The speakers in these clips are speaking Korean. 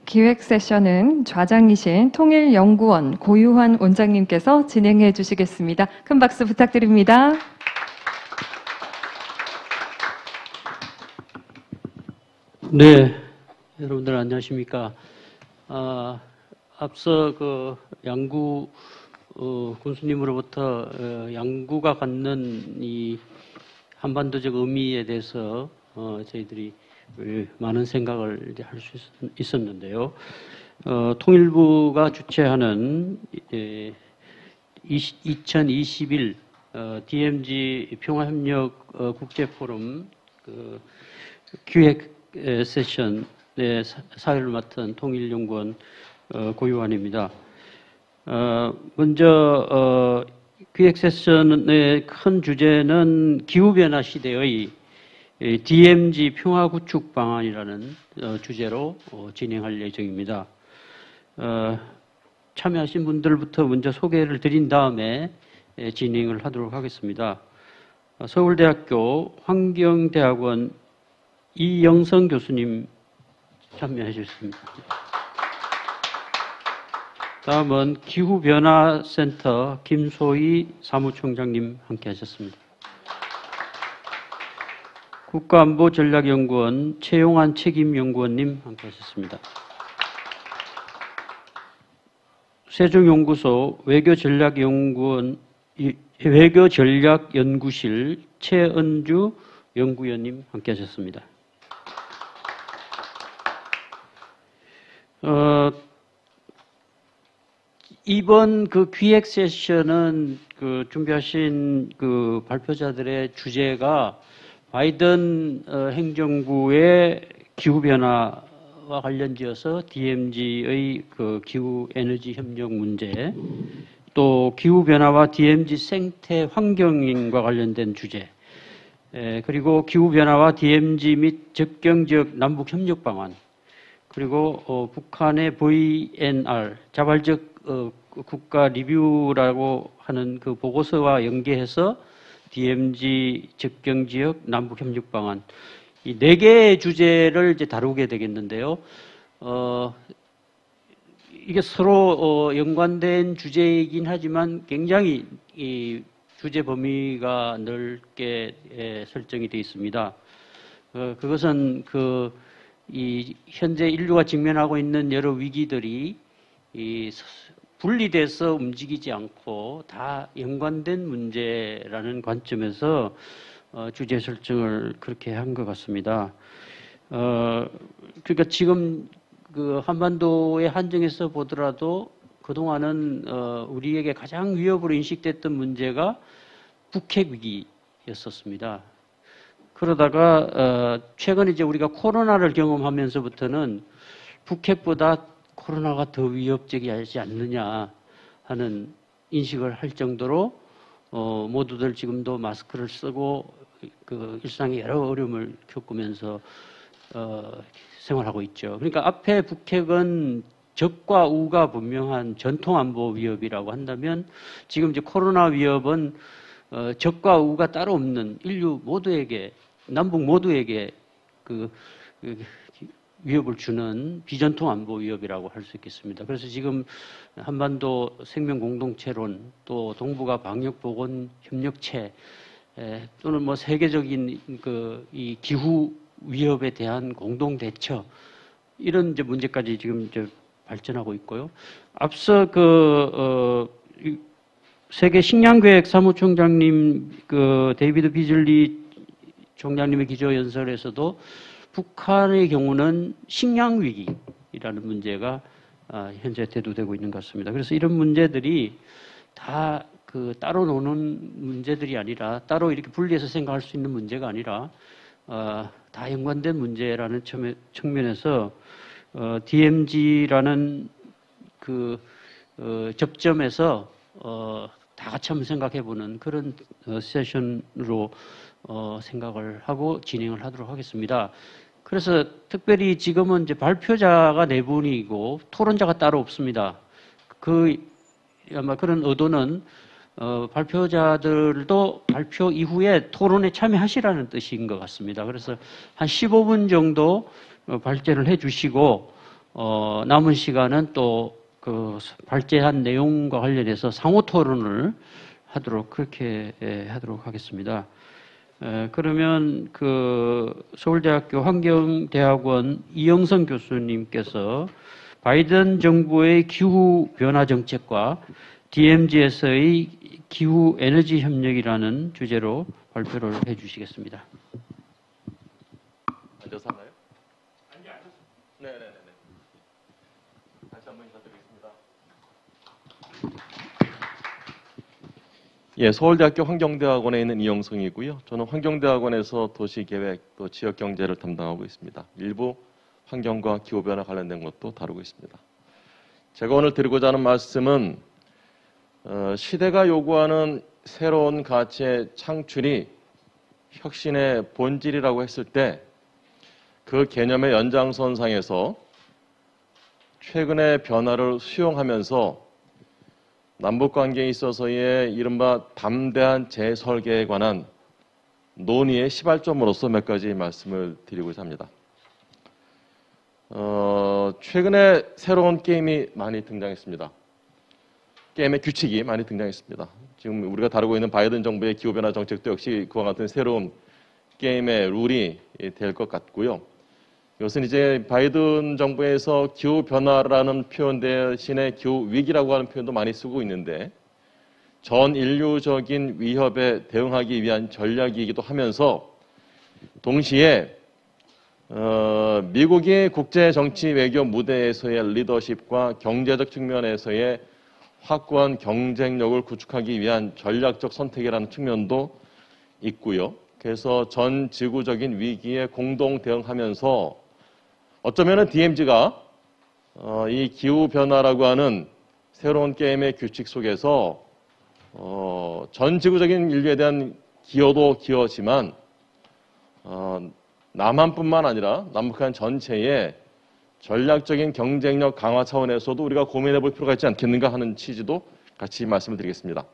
기획 세션은 좌장이신 통일연구원 고유환 원장님께서 진행해 주시겠습니다. 큰 박수 부탁드립니다. 네, 여러분들 안녕하십니까. 앞서 양구 군수님으로부터 양구가 갖는 이 한반도적 의미에 대해서 저희들이 많은 생각을 할 수 있었는데요. 통일부가 주최하는 2021 DMZ 평화협력 국제포럼 기획 세션의 사회를 맡은 통일연구원 고유환입니다. 먼저 기획 세션의 큰 주제는 기후변화 시대의 DMZ 평화구축 방안이라는 주제로 진행할 예정입니다. 참여하신 분들부터 먼저 소개를 드린 다음에 진행을 하도록 하겠습니다. 서울대학교 환경대학원 이영성 교수님 참여해 주셨습니다. 다음은 기후변화센터 김소희 사무총장님 함께 하셨습니다. 국가안보전략연구원 최용환 책임연구원님 함께 하셨습니다. 세종연구소 외교전략연구실 최은주 연구위원님 함께 하셨습니다. 이번 기획 세션은 준비하신 발표자들의 주제가 바이든 행정부의 기후변화와 관련지어서 DMZ의 기후 에너지 협력 문제, 또 기후변화와 DMZ 생태 환경과 관련된 주제, 그리고 기후변화와 DMZ 및 접경지역 남북 협력 방안, 그리고 북한의 VNR, 자발적 국가 리뷰라고 하는 그 보고서와 연계해서 DMZ 접경지역 남북협력 방안, 이 4개의 주제를 이제 다루게 되겠는데요. 이게 서로 연관된 주제이긴 하지만 굉장히 이 주제 범위가 넓게 설정이 되어 있습니다. 그것은 이 현재 인류가 직면하고 있는 여러 위기들이 분리돼서 움직이지 않고 다 연관된 문제라는 관점에서 주제 설정을 그렇게 한 것 같습니다. 그러니까 지금 한반도의 한정에서 보더라도 그동안은 우리에게 가장 위협으로 인식됐던 문제가 북핵 위기였었습니다. 그러다가 최근 이제 우리가 코로나를 경험하면서부터는 북핵보다 코로나가 더 위협적이지 않느냐 하는 인식을 할 정도로 모두들 지금도 마스크를 쓰고 일상의 여러 어려움을 겪으면서 생활하고 있죠. 그러니까 앞에 북핵은 적과 우가 분명한 전통 안보 위협이라고 한다면 지금 이제 코로나 위협은 적과 우가 따로 없는 인류 모두에게, 남북 모두에게 위협을 주는 비전통 안보 위협이라고 할 수 있겠습니다. 그래서 지금 한반도 생명 공동체론, 또 동북아 방역 보건 협력체, 또는 뭐 세계적인 이 기후 위협에 대한 공동 대처, 이런 이제 문제까지 지금 이제 발전하고 있고요. 앞서 세계 식량계획 사무총장님 데이비드 비즐리 총장님의 기조 연설에서도 북한의 경우는 식량 위기라는 문제가 현재 대두되고 있는 것 같습니다. 그래서 이런 문제들이 다 따로 노는 문제들이 아니라, 따로 이렇게 분리해서 생각할 수 있는 문제가 아니라 다 연관된 문제라는 측면에서 DMZ라는 접점에서 다 같이 한번 생각해보는 그런 세션으로 생각을 하고 진행을 하도록 하겠습니다. 그래서 특별히 지금은 이제 발표자가 4분이고 토론자가 따로 없습니다. 아마 그런 의도는 발표자들도 발표 이후에 토론에 참여하시라는 뜻인 것 같습니다. 그래서 한 15분 정도 발제를 해 주시고 남은 시간은 또 그 발제한 내용과 관련해서 상호 토론을 하도록 그렇게 하도록 하겠습니다. 그러면 그 서울대학교 환경대학원 이영선 교수님께서 바이든 정부의 기후 변화 정책과 DMZ에서의 기후 에너지 협력이라는 주제로 발표를 해 주시겠습니다. 앉아서 하나요? 아니, 앉아서. 네네네. 다시 한번 인사드리겠습니다. 예, 서울대학교 환경대학원에 있는 이영성이고요. 저는 환경대학원에서 도시계획 또 지역경제를 담당하고 있습니다. 일부 환경과 기후변화 관련된 것도 다루고 있습니다. 제가 오늘 드리고자 하는 말씀은 시대가 요구하는 새로운 가치의 창출이 혁신의 본질이라고 했을 때 그 개념의 연장선상에서 최근의 변화를 수용하면서 남북관계에 있어서의 이른바 담대한 재설계에 관한 논의의 시발점으로서 몇 가지 말씀을 드리고자 합니다. 최근에 새로운 게임이 많이 등장했습니다. 게임의 규칙이 많이 등장했습니다. 지금 우리가 다루고 있는 바이든 정부의 기후변화 정책도 역시 그와 같은 새로운 게임의 룰이 될 것 같고요. 이것은 이제 바이든 정부에서 기후변화라는 표현 대신에 기후위기라고 하는 표현도 많이 쓰고 있는데 전 인류적인 위협에 대응하기 위한 전략이기도 하면서 동시에 미국이 국제 정치 외교 무대에서의 리더십과 경제적 측면에서의 확고한 경쟁력을 구축하기 위한 전략적 선택이라는 측면도 있고요. 그래서 전 지구적인 위기에 공동 대응하면서 어쩌면은 DMZ가 이 기후변화라고 하는 새로운 게임의 규칙 속에서 전 지구적인 인류에 대한 기여도 기여지만 남한뿐만 아니라 남북한 전체의 전략적인 경쟁력 강화 차원에서도 우리가 고민해 볼 필요가 있지 않겠는가 하는 취지도 같이 말씀을 드리겠습니다.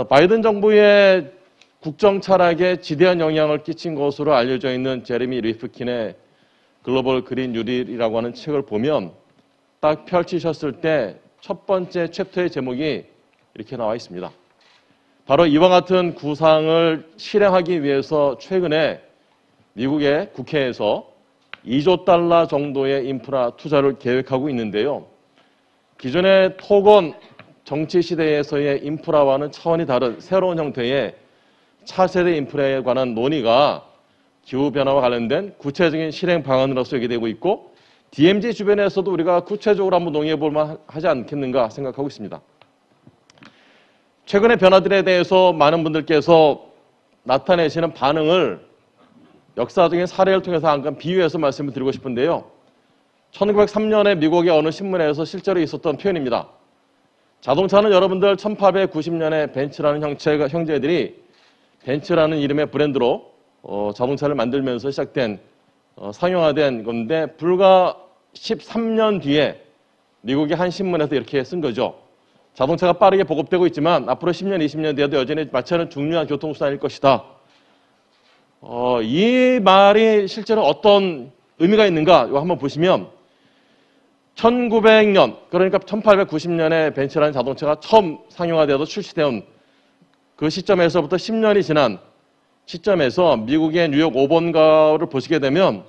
바이든 정부의 국정 철학에 지대한 영향을 끼친 것으로 알려져 있는 제레미 리프킨의 글로벌 그린 뉴딜이라고 하는 책을 보면 딱 펼치셨을 때 첫 번째 챕터의 제목이 이렇게 나와 있습니다. 바로 이와 같은 구상을 실행하기 위해서 최근에 미국의 국회에서 2조 달러 정도의 인프라 투자를 계획하고 있는데요. 기존의 토건 정치 시대에서의 인프라와는 차원이 다른 새로운 형태의 차세대 인프라에 관한 논의가 기후변화와 관련된 구체적인 실행 방안으로서 얘기되고 있고 DMZ 주변에서도 우리가 구체적으로 한번 논의해 볼 만하지 않겠는가 생각하고 있습니다. 최근의 변화들에 대해서 많은 분들께서 나타내시는 반응을 역사적인 사례를 통해서 잠깐 비유해서 말씀을 드리고 싶은데요. 1903년에 미국의 어느 신문에서 실제로 있었던 표현입니다. 자동차는 여러분들 1890년에 벤츠라는 형제들이 벤츠라는 이름의 브랜드로 자동차를 만들면서 시작된 상용화된 건데 불과 13년 뒤에 미국의 한 신문에서 이렇게 쓴 거죠. 자동차가 빠르게 보급되고 있지만 앞으로 10년, 20년 뒤에도 여전히 마찬가지로 중요한 교통수단일 것이다. 이 말이 실제로 어떤 의미가 있는가 이거 한번 보시면 1900년 그러니까 1890년에 벤츠라는 자동차가 처음 상용화되어서 출시된 그 시점에서부터 10년이 지난 시점에서 미국의 뉴욕 5번가를 보시게 되면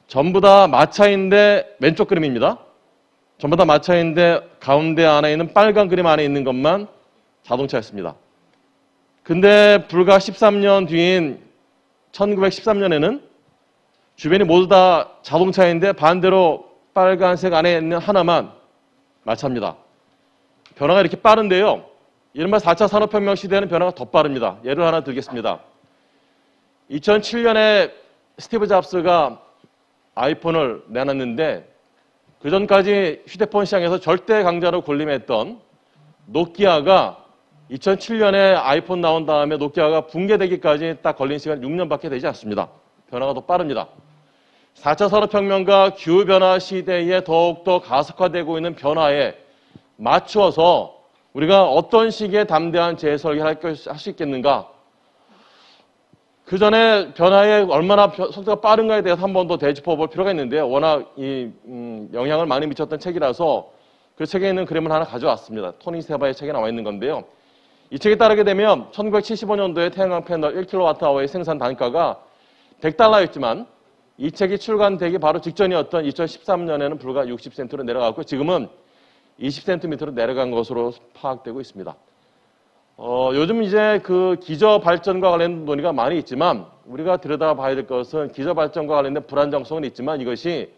전부 다 마차인데 왼쪽 그림입니다. 전부 다 마차인데 가운데 안에 있는 빨간 그림 안에 있는 것만 자동차였습니다. 근데 불과 13년 뒤인 1913년에는 주변이 모두 다 자동차인데 반대로 빨간색 안에 있는 하나만 마차입니다. 변화가 이렇게 빠른데요. 이른바 4차 산업혁명 시대에는 변화가 더 빠릅니다. 예를 하나 들겠습니다. 2007년에 스티브 잡스가 아이폰을 내놨는데 그전까지 휴대폰 시장에서 절대 강자로 군림했던 노키아가 2007년에 아이폰 나온 다음에 노키아가 붕괴되기까지 딱 걸린 시간 6년밖에 되지 않습니다. 변화가 더 빠릅니다. 4차 산업혁명과 기후변화 시대에 더욱더 가속화되고 있는 변화에 맞추어서 우리가 어떤 식의 담대한 재설계를 할 수 있겠는가? 그 전에 변화에 얼마나 속도가 빠른가에 대해서 한 번 더 되짚어 볼 필요가 있는데요. 워낙 영향을 많이 미쳤던 책이라서 그 책에 있는 그림을 하나 가져왔습니다. 토니 세바의 책에 나와 있는 건데요. 이 책에 따르게 되면 1975년도에 태양광 패널 1kWh의 생산 단가가 $100였지만 이 책이 출간되기 바로 직전이었던 2013년에는 불과 60센트로 내려갔고 지금은 20센트 밑으로 내려간 것으로 파악되고 있습니다. 요즘 이제 그 기저 발전과 관련된 논의가 많이 있지만 우리가 들여다봐야 될 것은 기저 발전과 관련된 불안정성은 있지만 이것이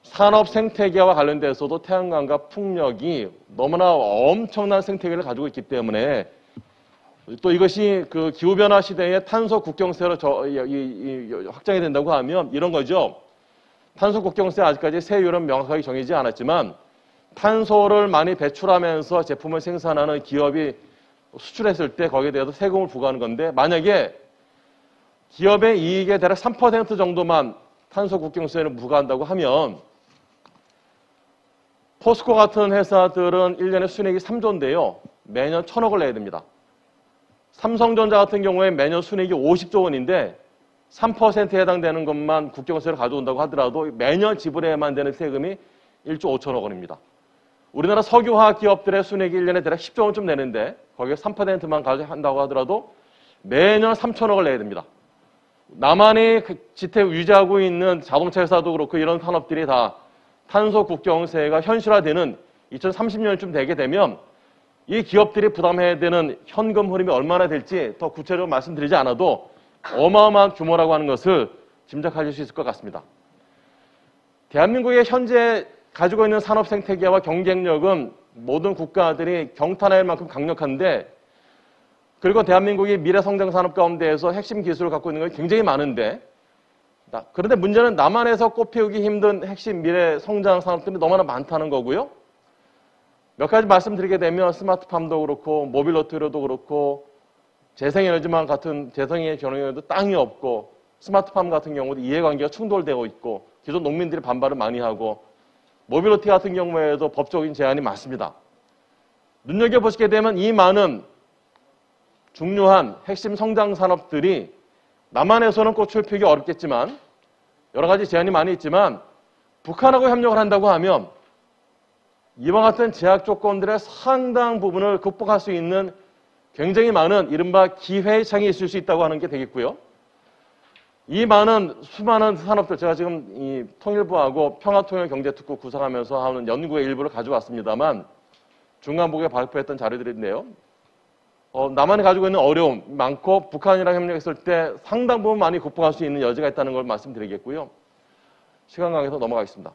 산업 생태계와 관련돼서도 태양광과 풍력이 너무나 엄청난 생태계를 가지고 있기 때문에 또 이것이 그 기후변화 시대의 탄소 국경세로 확장이 된다고 하면 이런 거죠. 탄소 국경세 아직까지 세율은 명확하게 정해지지 않았지만 탄소를 많이 배출하면서 제품을 생산하는 기업이 수출했을 때 거기에 대해서 세금을 부과하는 건데 만약에 기업의 이익의 대략 3% 정도만 탄소 국경세를 부과한다고 하면 포스코 같은 회사들은 1년에 순이익이 3조인데요. 매년 1,000억을 내야 됩니다. 삼성전자 같은 경우에 매년 순이익이 50조 원인데 3%에 해당되는 것만 국경세를 가져온다고 하더라도 매년 지불해야만 되는 세금이 1조 5천억 원입니다. 우리나라 석유화학 기업들의 순이익이 1년에 대략 10조 원쯤 내는데 거기에 3%만 가져간다고 하더라도 매년 3천억을 내야 됩니다. 나만이 지택 유지하고 있는 자동차 회사도 그렇고 이런 산업들이 다 탄소 국경세가 현실화되는 2030년쯤 되게 되면 이 기업들이 부담해야 되는 현금 흐름이 얼마나 될지 더 구체적으로 말씀드리지 않아도 어마어마한 규모라고 하는 것을 짐작하실 수 있을 것 같습니다. 대한민국의 현재 가지고 있는 산업 생태계와 경쟁력은 모든 국가들이 경탄할 만큼 강력한데 그리고 대한민국이 미래 성장 산업 가운데에서 핵심 기술을 갖고 있는 건 굉장히 많은데 그런데 문제는 남한에서 꽃피우기 힘든 핵심 미래 성장 산업들이 너무나 많다는 거고요. 몇 가지 말씀드리게 되면 스마트팜도 그렇고 모빌러티로도 그렇고 재생에너지만 같은 재생의 경우에도 땅이 없고 스마트팜 같은 경우도 이해관계가 충돌되고 있고 기존 농민들이 반발을 많이 하고 모빌리티 같은 경우에도 법적인 제한이 많습니다. 눈여겨보시게 되면 이 많은 중요한 핵심 성장 산업들이 남한에서는 꽃을 피우기 어렵겠지만 여러 가지 제한이 많이 있지만 북한하고 협력을 한다고 하면 이와 같은 제약 조건들의 상당 부분을 극복할 수 있는 굉장히 많은 이른바 기회의 창이 있을 수 있다고 하는 게 되겠고요. 이 많은 수많은 산업들 제가 지금 이 통일부하고 평화통일경제특구 구성하면서 하는 연구의 일부를 가져왔습니다만 중간부에 발표했던 자료들인데요. 남한이 가지고 있는 어려움 많고 북한이랑 협력했을 때 상당 부분 많이 극복할 수 있는 여지가 있다는 걸 말씀드리겠고요. 시간 관계에서 넘어가겠습니다.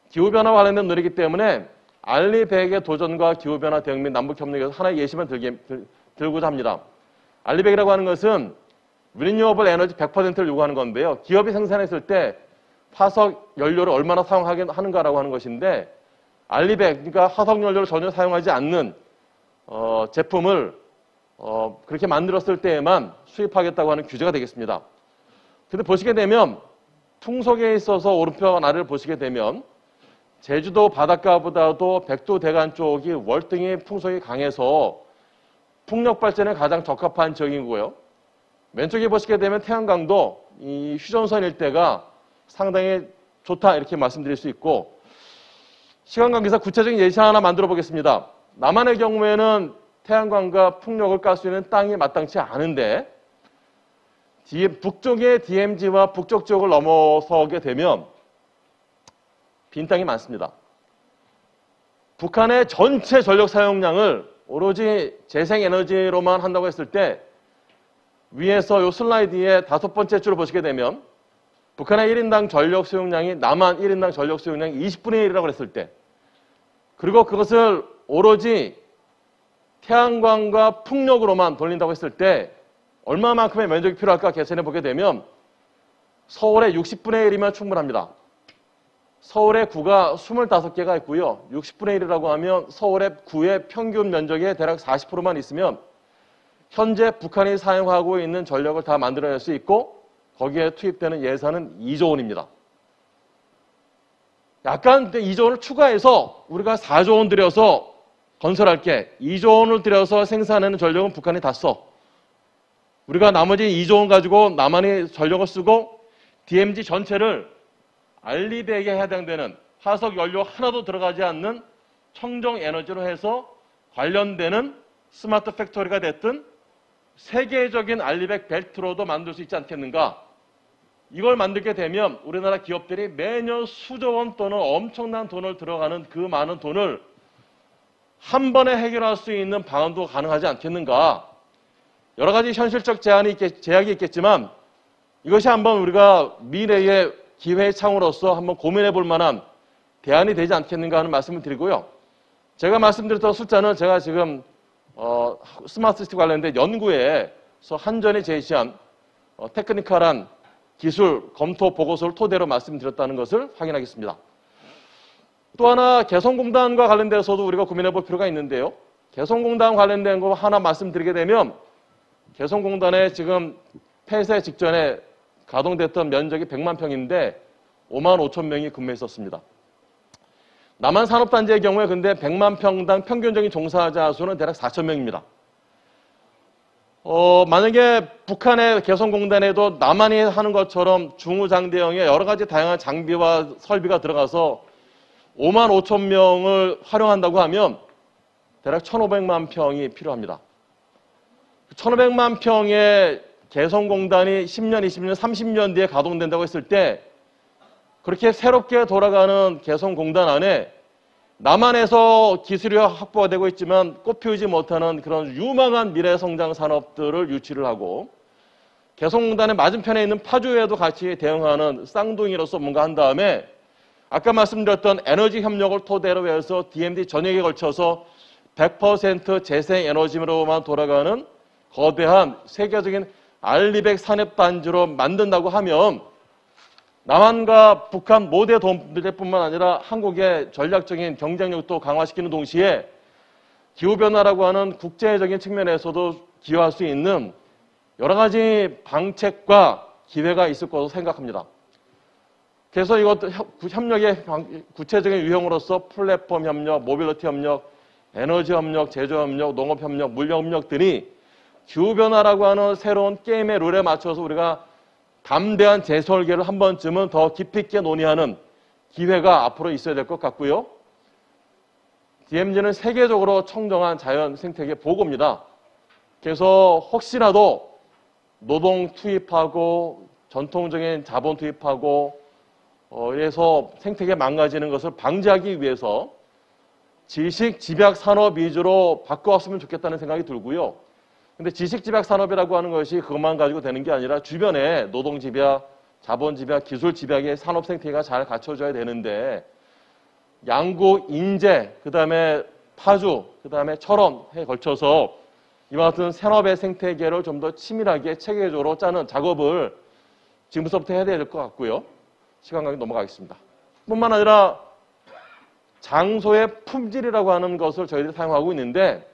기후변화와 관련된 논의이기 때문에 알리백의 도전과 기후변화 대응 및 남북협력에서 하나의 예시만 들고자 합니다. 알리백이라고 하는 것은 리뉴어블 에너지 100%를 요구하는 건데요. 기업이 생산했을 때 화석 연료를 얼마나 사용하는가라고 하는 것인데 알리백, 그러니까 화석 연료를 전혀 사용하지 않는 제품을 그렇게 만들었을 때에만 수입하겠다고 하는 규제가 되겠습니다. 근데 보시게 되면 풍속에 있어서 오른편 아래를 보시게 되면 제주도 바닷가보다도 백두대간 쪽이 월등히 풍속이 강해서 풍력 발전에 가장 적합한 지역이고요. 왼쪽에 보시게 되면 태양광도 이 휴전선 일대가 상당히 좋다 이렇게 말씀드릴 수 있고 시간 관계상 구체적인 예시 하나 만들어 보겠습니다. 남한의 경우에는 태양광과 풍력을 깔 수 있는 땅이 마땅치 않은데 북쪽의 DMZ와 북쪽 지역을 넘어서게 되면 빈 땅이 많습니다. 북한의 전체 전력 사용량을 오로지 재생에너지로만 한다고 했을 때 위에서 요 슬라이드의 5번째 줄을 보시게 되면 북한의 1인당 전력 수용량이 남한 1인당 전력 수용량이 20분의 1이라고 했을 때 그리고 그것을 오로지 태양광과 풍력으로만 돌린다고 했을 때 얼마만큼의 면적이 필요할까 계산해 보게 되면 서울의 60분의 1이면 충분합니다. 서울의 구가 25개가 있고요. 60분의 1이라고 하면 서울의 구의 평균 면적의 대략 40%만 있으면 현재 북한이 사용하고 있는 전력을 다 만들어낼 수 있고 거기에 투입되는 예산은 2조 원입니다. 약간 2조 원을 추가해서 우리가 4조 원 들여서 건설할게 2조 원을 들여서 생산하는 전력은 북한이 다 써. 우리가 나머지 2조 원 가지고 남한이 전력을 쓰고 DMZ 전체를 알리백에 해당되는 화석 연료 하나도 들어가지 않는 청정 에너지로 해서 관련되는 스마트 팩토리가 됐든 세계적인 알리백 벨트로도 만들 수 있지 않겠는가? 이걸 만들게 되면 우리나라 기업들이 매년 수조 원 또는 엄청난 돈을 들어가는 그 많은 돈을 한 번에 해결할 수 있는 방안도 가능하지 않겠는가? 여러 가지 현실적 제약이 있겠지만 이것이 한번 우리가 미래의 기회의 창으로서 한번 고민해 볼 만한 대안이 되지 않겠는가 하는 말씀을 드리고요. 제가 말씀드렸던 숫자는 제가 지금 스마트 시티 관련된 연구에서 한전이 제시한 테크니컬한 기술 검토 보고서를 토대로 말씀드렸다는 것을 확인하겠습니다. 또 하나 개성공단과 관련돼서도 우리가 고민해 볼 필요가 있는데요. 개성공단 관련된 거 하나 말씀드리게 되면 개성공단에 지금 폐쇄 직전에 가동됐던 면적이 100만 평인데 5만 5천 명이 근무했었습니다. 남한산업단지의 경우에 근데 100만 평당 평균적인 종사자 수는 대략 4천 명입니다. 만약에 북한의 개성공단에도 남한이 하는 것처럼 중후장대형의 여러 가지 다양한 장비와 설비가 들어가서 5만 5천 명을 활용한다고 하면 대략 1,500만 평이 필요합니다. 1,500만 평의 개성공단이 10년, 20년, 30년 뒤에 가동된다고 했을 때 그렇게 새롭게 돌아가는 개성공단 안에 남한에서 기술이 확보가 되고 있지만 꽃피우지 못하는 그런 유망한 미래 성장 산업들을 유치를 하고 개성공단의 맞은편에 있는 파주에도 같이 대응하는 쌍둥이로서 뭔가 한 다음에 아까 말씀드렸던 에너지 협력을 토대로 해서 DMZ 전역에 걸쳐서 100% 재생에너지로만 돌아가는 거대한 세계적인 알리백 산업단지로 만든다고 하면 남한과 북한 모두의 도움뿐만 아니라 한국의 전략적인 경쟁력도 강화시키는 동시에 기후변화라고 하는 국제적인 측면에서도 기여할 수 있는 여러 가지 방책과 기회가 있을 것으로 생각합니다. 그래서 이것도 협력의 구체적인 유형으로서 플랫폼 협력, 모빌리티 협력, 에너지 협력, 제조 협력, 농업 협력, 물류 협력들이 기후변화라고 하는 새로운 게임의 룰에 맞춰서 우리가 담대한 재설계를 한 번쯤은 더 깊이 있게 논의하는 기회가 앞으로 있어야 될 것 같고요. DMZ는 세계적으로 청정한 자연 생태계 보고입니다. 그래서 혹시라도 노동 투입하고 전통적인 자본 투입하고 이래서 생태계 망가지는 것을 방지하기 위해서 지식 집약 산업 위주로 바꿔왔으면 좋겠다는 생각이 들고요. 근데 지식 집약 산업이라고 하는 것이 그것만 가지고 되는 게 아니라 주변에 노동 집약, 자본 집약, 기술 집약의 산업 생태계가 잘 갖춰져야 되는데 양구, 인제, 그다음에 파주, 그다음에 철원에 걸쳐서 이와 같은 산업의 생태계를 좀 더 치밀하게 체계적으로 짜는 작업을 지금부터 해야 될 것 같고요. 시간 관계 넘어가겠습니다. 뿐만 아니라 장소의 품질이라고 하는 것을 저희들이 사용하고 있는데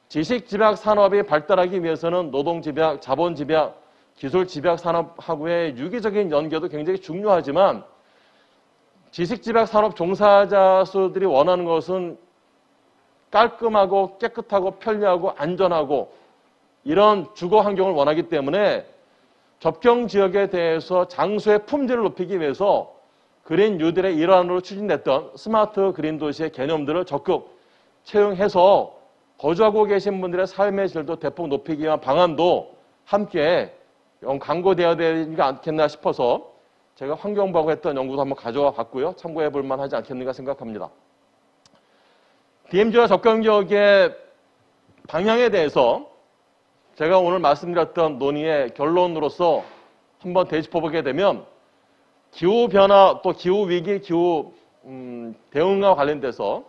지식 집약 산업이 발달하기 위해서는 노동 집약, 자본 집약, 기술 집약 산업하고의 유기적인 연계도 굉장히 중요하지만 지식 집약 산업 종사자 수들이 원하는 것은 깔끔하고 깨끗하고 편리하고 안전하고 이런 주거 환경을 원하기 때문에 접경 지역에 대해서 장소의 품질을 높이기 위해서 그린 뉴딜의 일환으로 추진됐던 스마트 그린 도시의 개념들을 적극 채용해서 거주하고 계신 분들의 삶의 질도 대폭 높이기 위한 방안도 함께 강구되어야 되지 않겠나 싶어서 제가 환경부하고 했던 연구도 한번 가져와 봤고요. 참고해 볼 만하지 않겠는가 생각합니다. DMZ와 접경지역의 방향에 대해서 제가 오늘 말씀드렸던 논의의 결론으로서 한번 되짚어보게 되면 기후변화 또 기후위기, 기후 대응과 관련돼서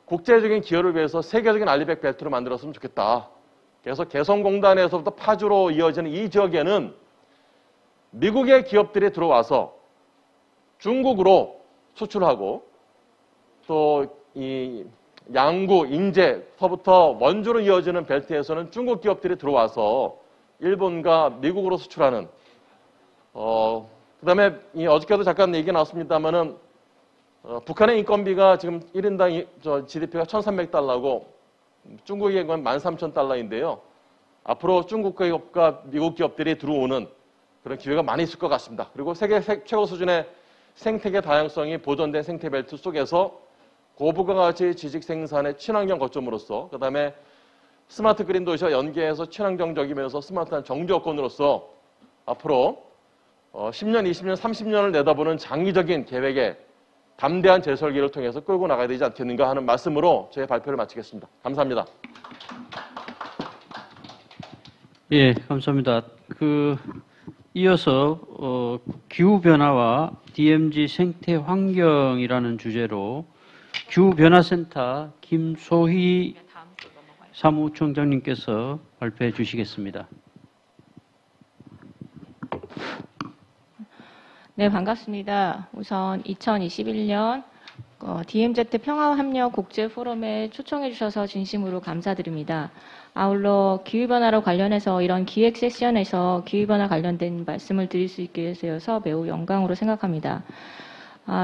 국제적인 기여를 위해서 세계적인 알리백 벨트를 만들었으면 좋겠다. 그래서 개성공단에서부터 파주로 이어지는 이 지역에는 미국의 기업들이 들어와서 중국으로 수출하고 또 이 양구, 인제서부터 원주로 이어지는 벨트에서는 중국 기업들이 들어와서 일본과 미국으로 수출하는 그다음에 어저께도 잠깐 얘기 나왔습니다만은 북한의 인건비가 지금 1인당 GDP가 1,300달러고 중국의 건 13,000달러인데요. 앞으로 중국 기업과 미국 기업들이 들어오는 그런 기회가 많이 있을 것 같습니다. 그리고 세계 최고 수준의 생태계 다양성이 보존된 생태벨트 속에서 고부가 가치 지식 생산의 친환경 거점으로서, 그다음에 스마트 그린 도시와 연계해서 친환경적이면서 스마트한 정주 여건으로서 앞으로 10년, 20년, 30년을 내다보는 장기적인 계획에 담대한 재설계를 통해서 끌고 나가야 되지 않겠는가 하는 말씀으로 제 발표를 마치겠습니다. 감사합니다. 예, 감사합니다. 이어서 기후 변화와 DMZ 생태 환경이라는 주제로 기후 변화 센터 김소희 사무총장님께서 발표해 주시겠습니다. 네, 반갑습니다. 우선 2021년 DMZ 평화협력 국제포럼에 초청해 주셔서 진심으로 감사드립니다. 아울러 기후변화로 관련해서 이런 기획 세션에서 기후변화 관련된 말씀을 드릴 수 있게 되어서 매우 영광으로 생각합니다.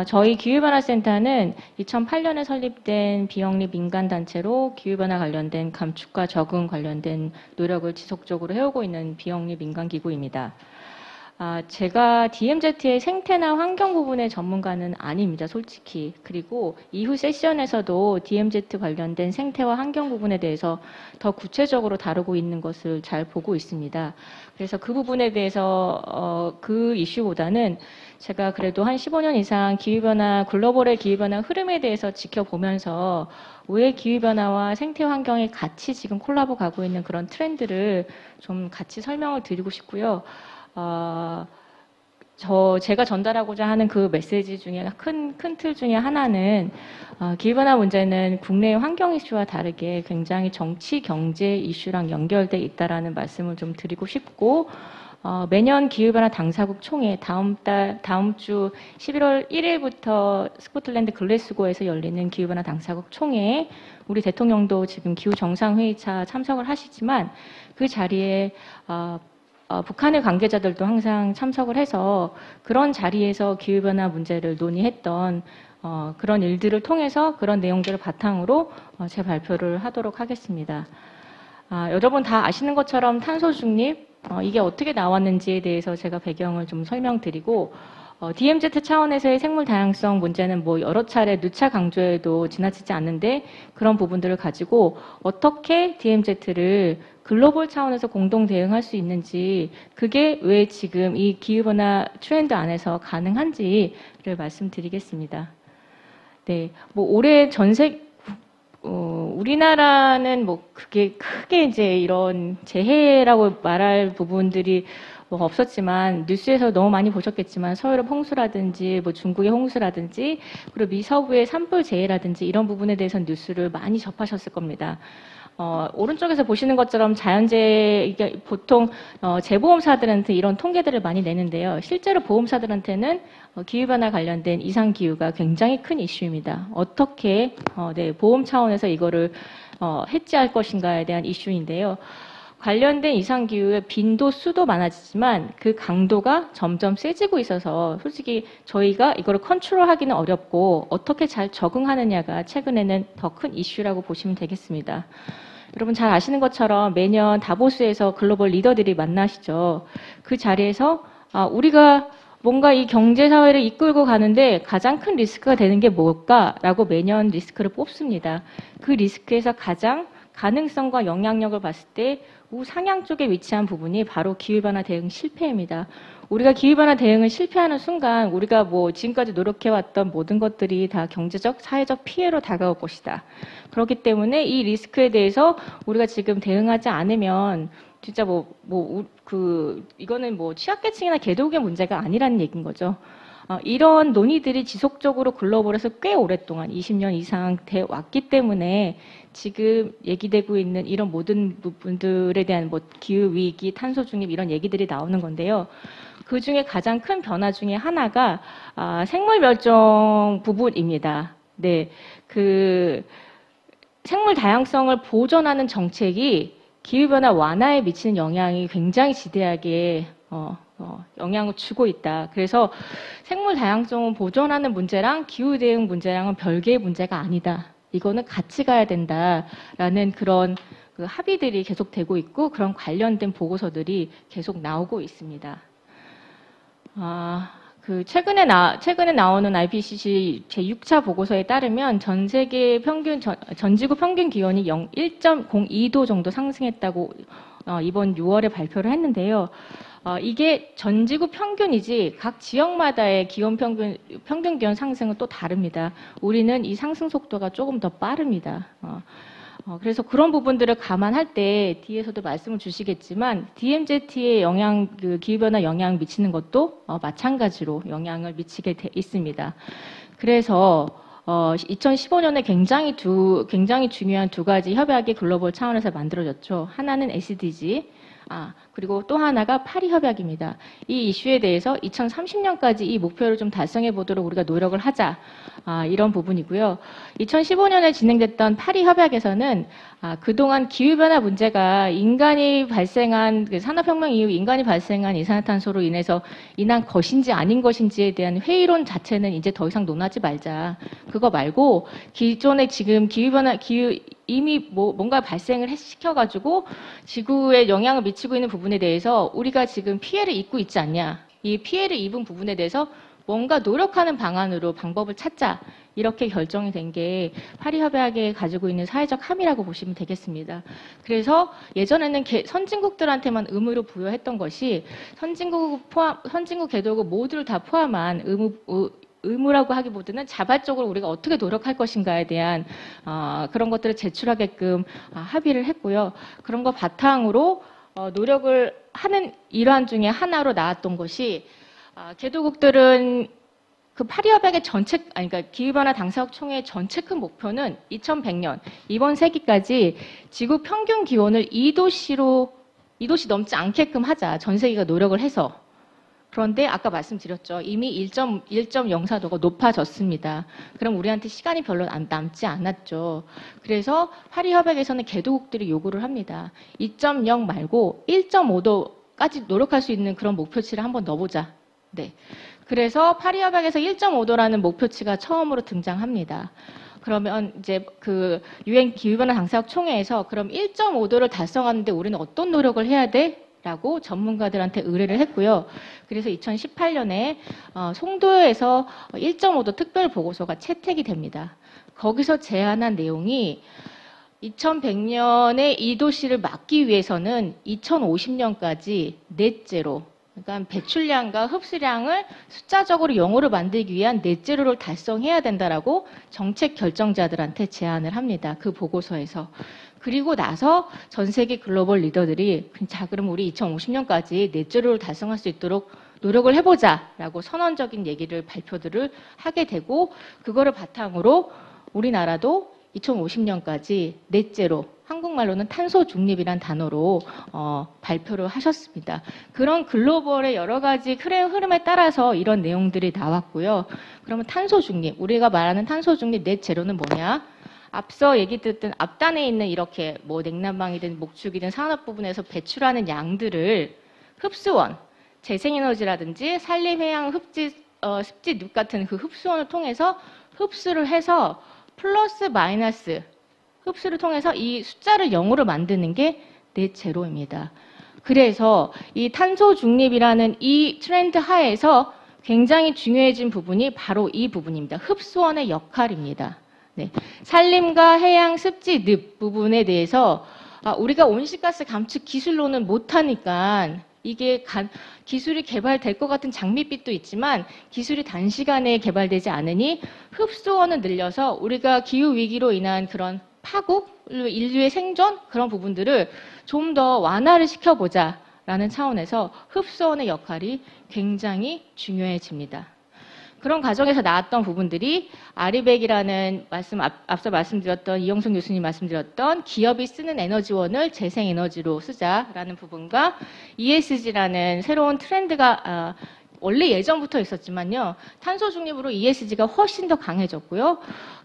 저희 기후변화센터는 2008년에 설립된 비영리 민간단체로 기후변화 관련된 감축과 적응 관련된 노력을 지속적으로 해오고 있는 비영리 민간기구입니다. 제가 DMZ의 생태나 환경 부분의 전문가는 아닙니다, 솔직히. 그리고 이후 세션에서도 DMZ 관련된 생태와 환경 부분에 대해서 더 구체적으로 다루고 있는 것을 잘 보고 있습니다. 그래서 그 부분에 대해서 그 이슈보다는 제가 그래도 한 15년 이상 기후변화, 글로벌의 기후변화 흐름에 대해서 지켜보면서 왜 기후변화와 생태 환경이 같이 지금 콜라보 가고 있는 그런 트렌드를 좀 같이 설명을 드리고 싶고요. 제가 전달하고자 하는 그 메시지 중에 큰 틀 중에 하나는 기후변화 문제는 국내의 환경 이슈와 다르게 굉장히 정치, 경제 이슈랑 연결돼 있다라는 말씀을 좀 드리고 싶고, 매년 기후변화 당사국 총회 다음 주 11월 1일부터 스코틀랜드 글래스고에서 열리는 기후변화 당사국 총회에 우리 대통령도 지금 기후 정상회의차 참석을 하시지만 그 자리에 북한의 관계자들도 항상 참석을 해서 그런 자리에서 기후변화 문제를 논의했던 그런 일들을 통해서 그런 내용들을 바탕으로 제 발표를 하도록 하겠습니다. 여러분 다 아시는 것처럼 탄소 중립, 이게 어떻게 나왔는지에 대해서 제가 배경을 좀 설명드리고, DMZ 차원에서의 생물 다양성 문제는 뭐 여러 차례 누차 강조해도 지나치지 않는데 그런 부분들을 가지고 어떻게 DMZ를 글로벌 차원에서 공동 대응할 수 있는지, 그게 왜 지금 이 기후변화 트렌드 안에서 가능한지를 말씀드리겠습니다. 네, 뭐 올해 우리나라는 뭐 그게 크게 이제 이런 재해라고 말할 부분들이 뭐 없었지만 뉴스에서 너무 많이 보셨겠지만 서유럽 홍수라든지 뭐 중국의 홍수라든지 그리고 미 서부의 산불 재해라든지 이런 부분에 대해서 뉴스를 많이 접하셨을 겁니다. 오른쪽에서 보시는 것처럼 자연재해, 이게 보통 재보험사들한테 이런 통계들을 많이 내는데요. 실제로 보험사들한테는 기후변화 관련된 이상기후가 굉장히 큰 이슈입니다. 어떻게 보험 차원에서 이거를 해지할 것인가에 대한 이슈인데요. 관련된 이상기후의 빈도, 수도 많아지지만 그 강도가 점점 세지고 있어서 솔직히 저희가 이거를 컨트롤하기는 어렵고 어떻게 잘 적응하느냐가 최근에는 더 큰 이슈라고 보시면 되겠습니다. 여러분 잘 아시는 것처럼 매년 다보스에서 글로벌 리더들이 만나시죠. 그 자리에서 우리가 뭔가 이 경제사회를 이끌고 가는데 가장 큰 리스크가 되는 게 뭘까라고 매년 리스크를 뽑습니다. 그 리스크에서 가장 가능성과 영향력을 봤을 때 우상향 쪽에 위치한 부분이 바로 기후변화 대응 실패입니다. 우리가 기후변화 대응을 실패하는 순간 우리가 뭐 지금까지 노력해왔던 모든 것들이 다 경제적, 사회적 피해로 다가올 것이다. 그렇기 때문에 이 리스크에 대해서 우리가 지금 대응하지 않으면 진짜 이거는 뭐 취약계층이나 개도국의 문제가 아니라는 얘기인 거죠. 이런 논의들이 지속적으로 글로벌에서 꽤 오랫동안 20년 이상 돼 왔기 때문에 지금 얘기되고 있는 이런 모든 부분들에 대한 뭐 기후 위기, 탄소 중립 이런 얘기들이 나오는 건데요. 그 중에 가장 큰 변화 중에 하나가 생물 멸종 부분입니다. 네, 그 생물 다양성을 보존하는 정책이 기후변화 완화에 미치는 영향이 굉장히 지대하게 영향을 주고 있다. 그래서 생물 다양성을 보존하는 문제랑 기후 대응 문제랑은 별개의 문제가 아니다. 이거는 같이 가야 된다라는 그런 그 합의들이 계속 되고 있고 그런 관련된 보고서들이 계속 나오고 있습니다. 그 최근에 나오는 IPCC 제6차 보고서에 따르면 전 세계 평균 전 지구 평균 기온이 1.02도 정도 상승했다고 이번 6월에 발표를 했는데요. 이게 전 지구 평균이지 각 지역마다의 평균 기온 상승은 또 다릅니다. 우리는 이 상승 속도가 조금 더 빠릅니다. 그래서 그런 부분들을 감안할 때 뒤에서도 말씀을 주시겠지만 DMZ의 영향, 그 기후변화 영향 미치는 것도 마찬가지로 영향을 미치게 돼 있습니다. 그래서 2015년에 굉장히 중요한 두 가지 협약이 글로벌 차원에서 만들어졌죠. 하나는 SDG, 그리고 또 하나가 파리 협약입니다. 이 이슈에 대해서 2030년까지 이 목표를 좀 달성해 보도록 우리가 노력을 하자. 이런 부분이고요. 2015년에 진행됐던 파리 협약에서는 그동안 기후변화 문제가 인간이 발생한 그 산업혁명 이후 인간이 발생한 이산화탄소로 인한 것인지 아닌 것인지에 대한 회의론 자체는 이제 더 이상 논하지 말자. 그거 말고 기존에 지금 이미 뭔가 발생을 시켜가지고 지구에 영향을 미치고 있는 부분에 대해서 우리가 지금 피해를 입고 있지 않냐. 이 피해를 입은 부분에 대해서 뭔가 노력하는 방법을 찾자. 이렇게 결정이 된 게 파리 협약에 가지고 있는 사회적 함의라고 보시면 되겠습니다. 그래서 예전에는 선진국들한테만 의무로 부여했던 것이 선진국 개도국 모두를 다 포함한 의무라고 하기보다는 자발적으로 우리가 어떻게 노력할 것인가에 대한 그런 것들을 제출하게끔 합의를 했고요. 그런 거 바탕으로 노력을 하는 일환 중에 하나로 나왔던 것이 개도국들은 그 파리 협약의 그러니까 기후변화 당사국 총회의 전체 큰 목표는 2100년 이번 세기까지 지구 평균 기온을 2도씨 넘지 않게끔 하자. 전 세계가 노력을 해서. 그런데 아까 말씀드렸죠. 이미 1.04도가 높아졌습니다. 그럼 우리한테 시간이 별로 남지 않았죠. 그래서 파리 협약에서는 개도국들이 요구를 합니다. 2.0 말고 1.5도까지 노력할 수 있는 그런 목표치를 한번 넣어보자. 네. 그래서 파리 협약에서 1.5도라는 목표치가 처음으로 등장합니다. 그러면 이제 그 유엔 기후변화 당사국 총회에서 그럼 1.5도를 달성하는데 우리는 어떤 노력을 해야 돼? 라고 전문가들한테 의뢰를 했고요. 그래서 2018년에 송도에서 1.5도 특별 보고서가 채택이 됩니다. 거기서 제안한 내용이 2100년에 이 도시를 막기 위해서는 2050년까지 넷제로, 그러니까 배출량과 흡수량을 숫자적으로 0으로 만들기 위한 넷제로를 달성해야 된다라고 정책 결정자들한테 제안을 합니다. 그 보고서에서. 그리고 나서 전 세계 글로벌 리더들이 자, 그럼 우리 2050년까지 넷제로를 달성할 수 있도록 노력을 해보자라고 선언적인 발표들을 하게 되고 그거를 바탕으로 우리나라도 2050년까지 넷제로, 한국말로는 탄소 중립이란 단어로 발표를 하셨습니다. 그런 글로벌의 여러 가지 흐름에 따라서 이런 내용들이 나왔고요. 그러면 탄소 중립, 우리가 말하는 탄소 중립 넷제로는 뭐냐? 앞서 얘기 듣던 앞단에 있는 이렇게 뭐 냉난방이든 목축이든 산업 부분에서 배출하는 양들을 흡수원, 재생에너지라든지 산림, 해양, 습지, 늪 같은 그 흡수원을 통해서 흡수를 해서 플러스 마이너스 흡수를 통해서 이 숫자를 0으로 만드는 게 넷제로입니다. 그래서 이 탄소 중립이라는 이 트렌드 하에서 굉장히 중요해진 부분이 바로 이 부분입니다. 흡수원의 역할입니다. 네. 산림과 해양, 습지, 늪 부분에 대해서 우리가 온실가스 감축 기술로는 못하니까 이게 기술이 개발될 것 같은 장밋빛도 있지만 기술이 단시간에 개발되지 않으니 흡수원을 늘려서 우리가 기후위기로 인한 그런 파국, 인류의 생존 그런 부분들을 좀 더 완화를 시켜보자라는 차원에서 흡수원의 역할이 굉장히 중요해집니다. 그런 과정에서 나왔던 부분들이 아리백이라는 앞서 말씀드렸던 이영순 교수님 말씀드렸던 기업이 쓰는 에너지원을 재생에너지로 쓰자라는 부분과 ESG라는 새로운 트렌드가 원래 예전부터 있었지만요. 탄소 중립으로 ESG가 훨씬 더 강해졌고요.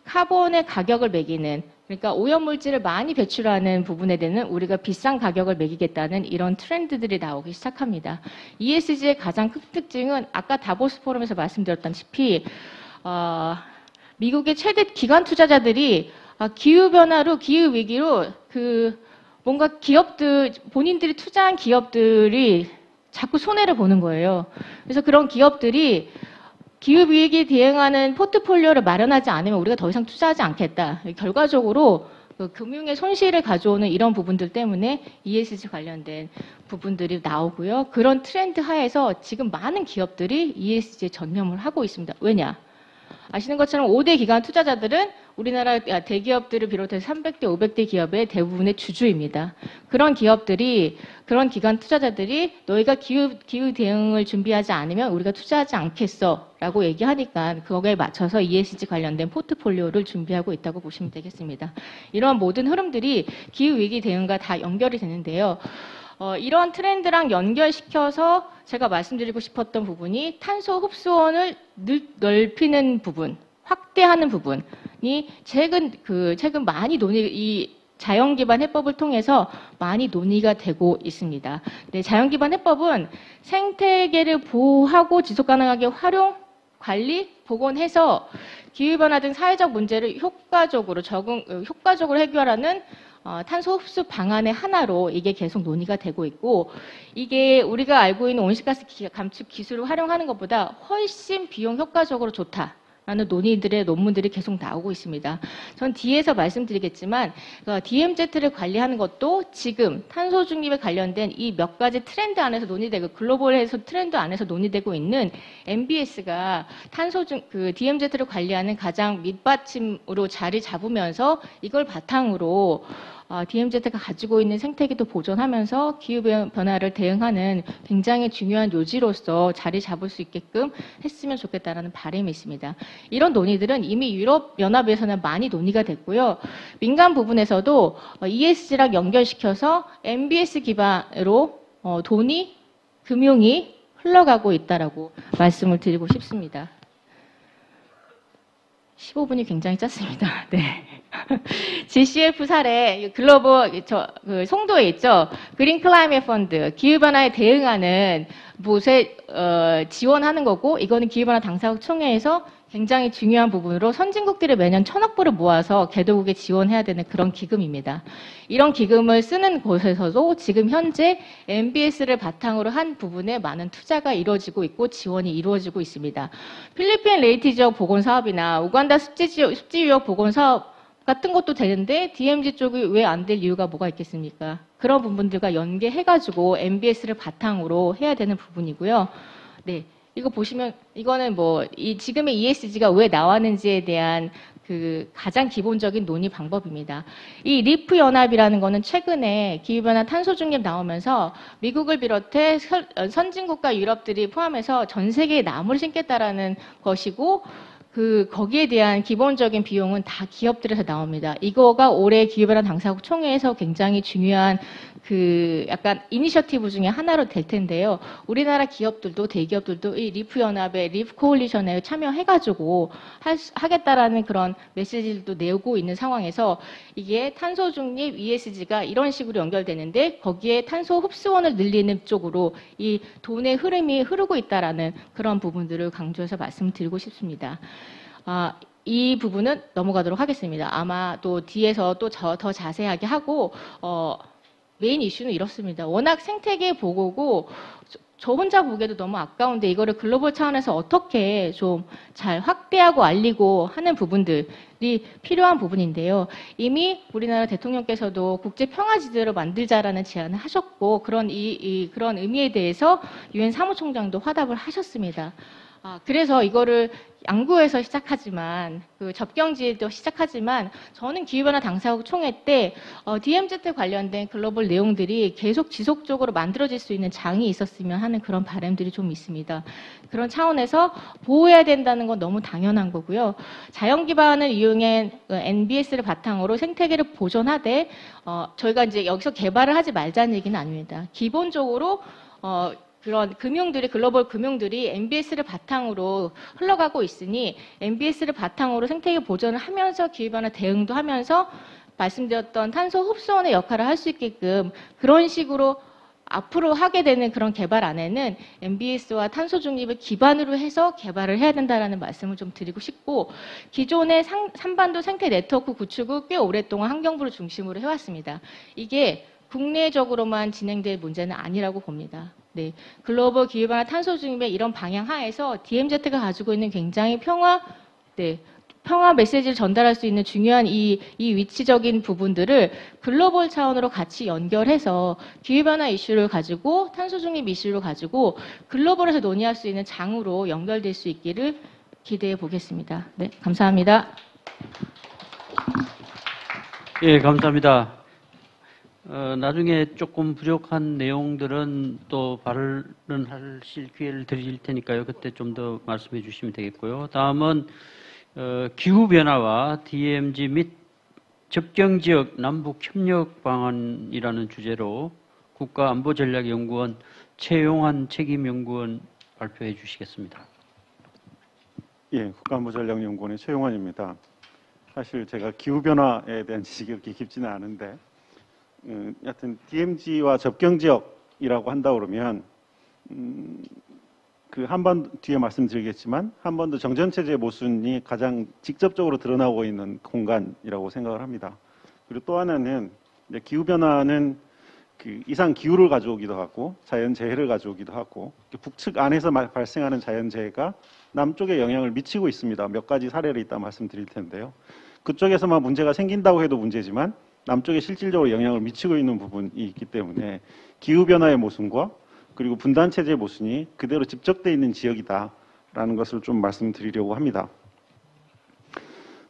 카본의 가격을 매기는, 그러니까 오염물질을 많이 배출하는 부분에 대한 우리가 비싼 가격을 매기겠다는 이런 트렌드들이 나오기 시작합니다. ESG의 가장 큰 특징은 아까 다보스 포럼에서 말씀드렸다시피 미국의 최대 기관 투자자들이 기후변화로, 기후위기로 뭔가 기업들, 본인들이 투자한 기업들이 자꾸 손해를 보는 거예요. 그래서 그런 기업들이 기후위기에 대응하는 포트폴리오를 마련하지 않으면 우리가 더 이상 투자하지 않겠다. 결과적으로 그 금융의 손실을 가져오는 이런 부분들 때문에 ESG 관련된 부분들이 나오고요. 그런 트렌드 하에서 지금 많은 기업들이 ESG에 전념을 하고 있습니다. 왜냐? 아시는 것처럼 5대 기관 투자자들은 우리나라 대기업들을 비롯해서 300대, 500대 기업의 대부분의 주주입니다. 그런 기업들이, 그런 기관 투자자들이 너희가 기후 대응을 준비하지 않으면 우리가 투자하지 않겠어 라고 얘기하니까 거기에 맞춰서 ESG 관련된 포트폴리오를 준비하고 있다고 보시면 되겠습니다. 이러한 모든 흐름들이 기후위기 대응과 다 연결이 되는데요. 이런 트렌드랑 연결시켜서 제가 말씀드리고 싶었던 부분이 탄소 흡수원을 넓히는 부분, 확대하는 부분이 최근 많이 이 자연 기반 해법을 통해서 많이 논의가 되고 있습니다. 네, 자연 기반 해법은 생태계를 보호하고 지속 가능하게 활용, 관리, 복원해서 기후변화 등 사회적 문제를 효과적으로 해결하는 탄소 흡수 방안의 하나로 이게 계속 논의가 되고 있고, 이게 우리가 알고 있는 온실가스 감축 기술을 활용하는 것보다 훨씬 비용 효과적으로 좋다라는 논문들이 계속 나오고 있습니다. 전 뒤에서 말씀드리겠지만 DMZ를 관리하는 것도 지금 탄소 중립에 관련된 이 몇 가지 트렌드 안에서 논의되고 글로벌에서 트렌드 안에서 논의되고 있는 MBS가 DMZ를 관리하는 가장 밑받침으로 자리 잡으면서 이걸 바탕으로 DMZ가 가지고 있는 생태계도 보존하면서 기후변화를 대응하는 굉장히 중요한 요지로서 자리 잡을 수 있게끔 했으면 좋겠다라는 바람이 있습니다. 이런 논의들은 이미 유럽연합에서는 많이 논의가 됐고요. 민간 부분에서도 ESG랑 연결시켜서 MBS 기반으로 돈이, 금융이 흘러가고 있다라고 말씀을 드리고 싶습니다. 15분이 굉장히 짧습니다. 네. GCF 사례, 송도에 있죠. 그린 클라이밋 펀드, 기후변화에 대응하는 곳에 지원하는 거고, 이거는 기후변화 당사국 총회에서 굉장히 중요한 부분으로 선진국들이 매년 1,000억 불을 모아서 개도국에 지원해야 되는 그런 기금입니다. 이런 기금을 쓰는 곳에서도 지금 현재 MBS를 바탕으로 한 부분에 많은 투자가 이루어지고 있고 지원이 이루어지고 있습니다. 필리핀 레이티 지역 복원 사업이나 우간다 습지 지역 복원 사업 같은 것도 되는데 DMZ 쪽이 왜 안 될 이유가 뭐가 있겠습니까? 그런 부분들과 연계해가지고 MBS를 바탕으로 해야 되는 부분이고요. 네. 이거 보시면, 이거는 지금의 ESG가 왜 나왔는지에 대한 가장 기본적인 논의 방법입니다. 이 리프 연합이라는 거는 최근에 기후변화 탄소 중립 나오면서 미국을 비롯해 선진국과 유럽들이 포함해서 전 세계에 나무를 심겠다라는 것이고, 거기에 대한 기본적인 비용은 다 기업들에서 나옵니다. 이거가 올해 기후변화 당사국 총회에서 굉장히 중요한 약간 이니셔티브 중에 하나로 될 텐데요. 우리나라 기업들도 대기업들도 이 리프 연합에, 리프 코올리션에 참여해가지고 하겠다라는 그런 메시지도 내고 있는 상황에서 이게 탄소 중립 ESG가 이런 식으로 연결되는데 거기에 탄소 흡수원을 늘리는 쪽으로 이 돈의 흐름이 흐르고 있다라는 그런 부분들을 강조해서 말씀드리고 싶습니다. 이 부분은 넘어가도록 하겠습니다. 아마 또 뒤에서 또 더 자세하게 하고, 메인 이슈는 이렇습니다. 워낙 생태계 보고고, 저 혼자 보기에도 너무 아까운데 이거를 글로벌 차원에서 어떻게 좀 잘 확대하고 알리고 하는 부분들이 필요한 부분인데요. 이미 우리나라 대통령께서도 국제평화지대로 만들자라는 제안을 하셨고, 그런 의미에 대해서 유엔 사무총장도 화답을 하셨습니다. 그래서 이거를 양구에서 시작하지만, 접경지에도 시작하지만, 저는 기후변화 당사국 총회 때, DMZ 관련된 글로벌 내용들이 계속 지속적으로 만들어질 수 있는 장이 있었으면 하는 그런 바람들이 좀 있습니다. 그런 차원에서 보호해야 된다는 건 너무 당연한 거고요. 자연 기반을 이용한 NBS를 바탕으로 생태계를 보존하되, 저희가 이제 여기서 개발을 하지 말자는 얘기는 아닙니다. 기본적으로, 그런 글로벌 금융들이 MBS를 바탕으로 흘러가고 있으니 MBS를 바탕으로 생태계 보존을 하면서 기후변화 대응도 하면서 말씀드렸던 탄소 흡수원의 역할을 할 수 있게끔 그런 식으로 앞으로 하게 되는 그런 개발 안에는 MBS와 탄소 중립을 기반으로 해서 개발을 해야 된다는 말씀을 좀 드리고 싶고, 기존의 삼반도 생태 네트워크 구축을 꽤 오랫동안 환경부를 중심으로 해왔습니다. 이게 국내적으로만 진행될 문제는 아니라고 봅니다. 네, 글로벌 기후변화 탄소 중립의 이런 방향 하에서 DMZ가 가지고 있는 굉장히 평화 메시지를 전달할 수 있는 중요한 이 위치적인 부분들을 글로벌 차원으로 같이 연결해서 기후변화 이슈를 가지고 탄소 중립 이슈를 가지고 글로벌에서 논의할 수 있는 장으로 연결될 수 있기를 기대해 보겠습니다. 네, 감사합니다. 예, 감사합니다. 나중에 조금 부족한 내용들은 또 발언하실 기회를 드릴 테니까요. 그때 좀 더 말씀해 주시면 되겠고요. 다음은 기후변화와 DMZ 및 접경지역 남북협력 방안이라는 주제로 국가안보전략연구원 최용환 책임연구원 발표해 주시겠습니다. 예, 국가안보전략연구원의 최용환입니다. 사실 제가 기후변화에 대한 지식이 그렇게 깊지는 않은데 여하튼 DMZ와 접경지역이라고 한다 그러면 그 한반도 뒤에 말씀드리겠지만 한반도 정전체제 모순이 가장 직접적으로 드러나고 있는 공간이라고 생각을 합니다. 그리고 또 하나는 이제 기후변화는 그 이상 기후를 가져오기도 하고 자연재해를 가져오기도 하고 북측 안에서 발생하는 자연재해가 남쪽에 영향을 미치고 있습니다. 몇 가지 사례를 이따 말씀드릴 텐데요. 그쪽에서만 문제가 생긴다고 해도 문제지만 남쪽에 실질적으로 영향을 미치고 있는 부분이 있기 때문에 기후변화의 모순과 그리고 분단체제의 모순이 그대로 집적되어 있는 지역이다라는 것을 좀 말씀드리려고 합니다.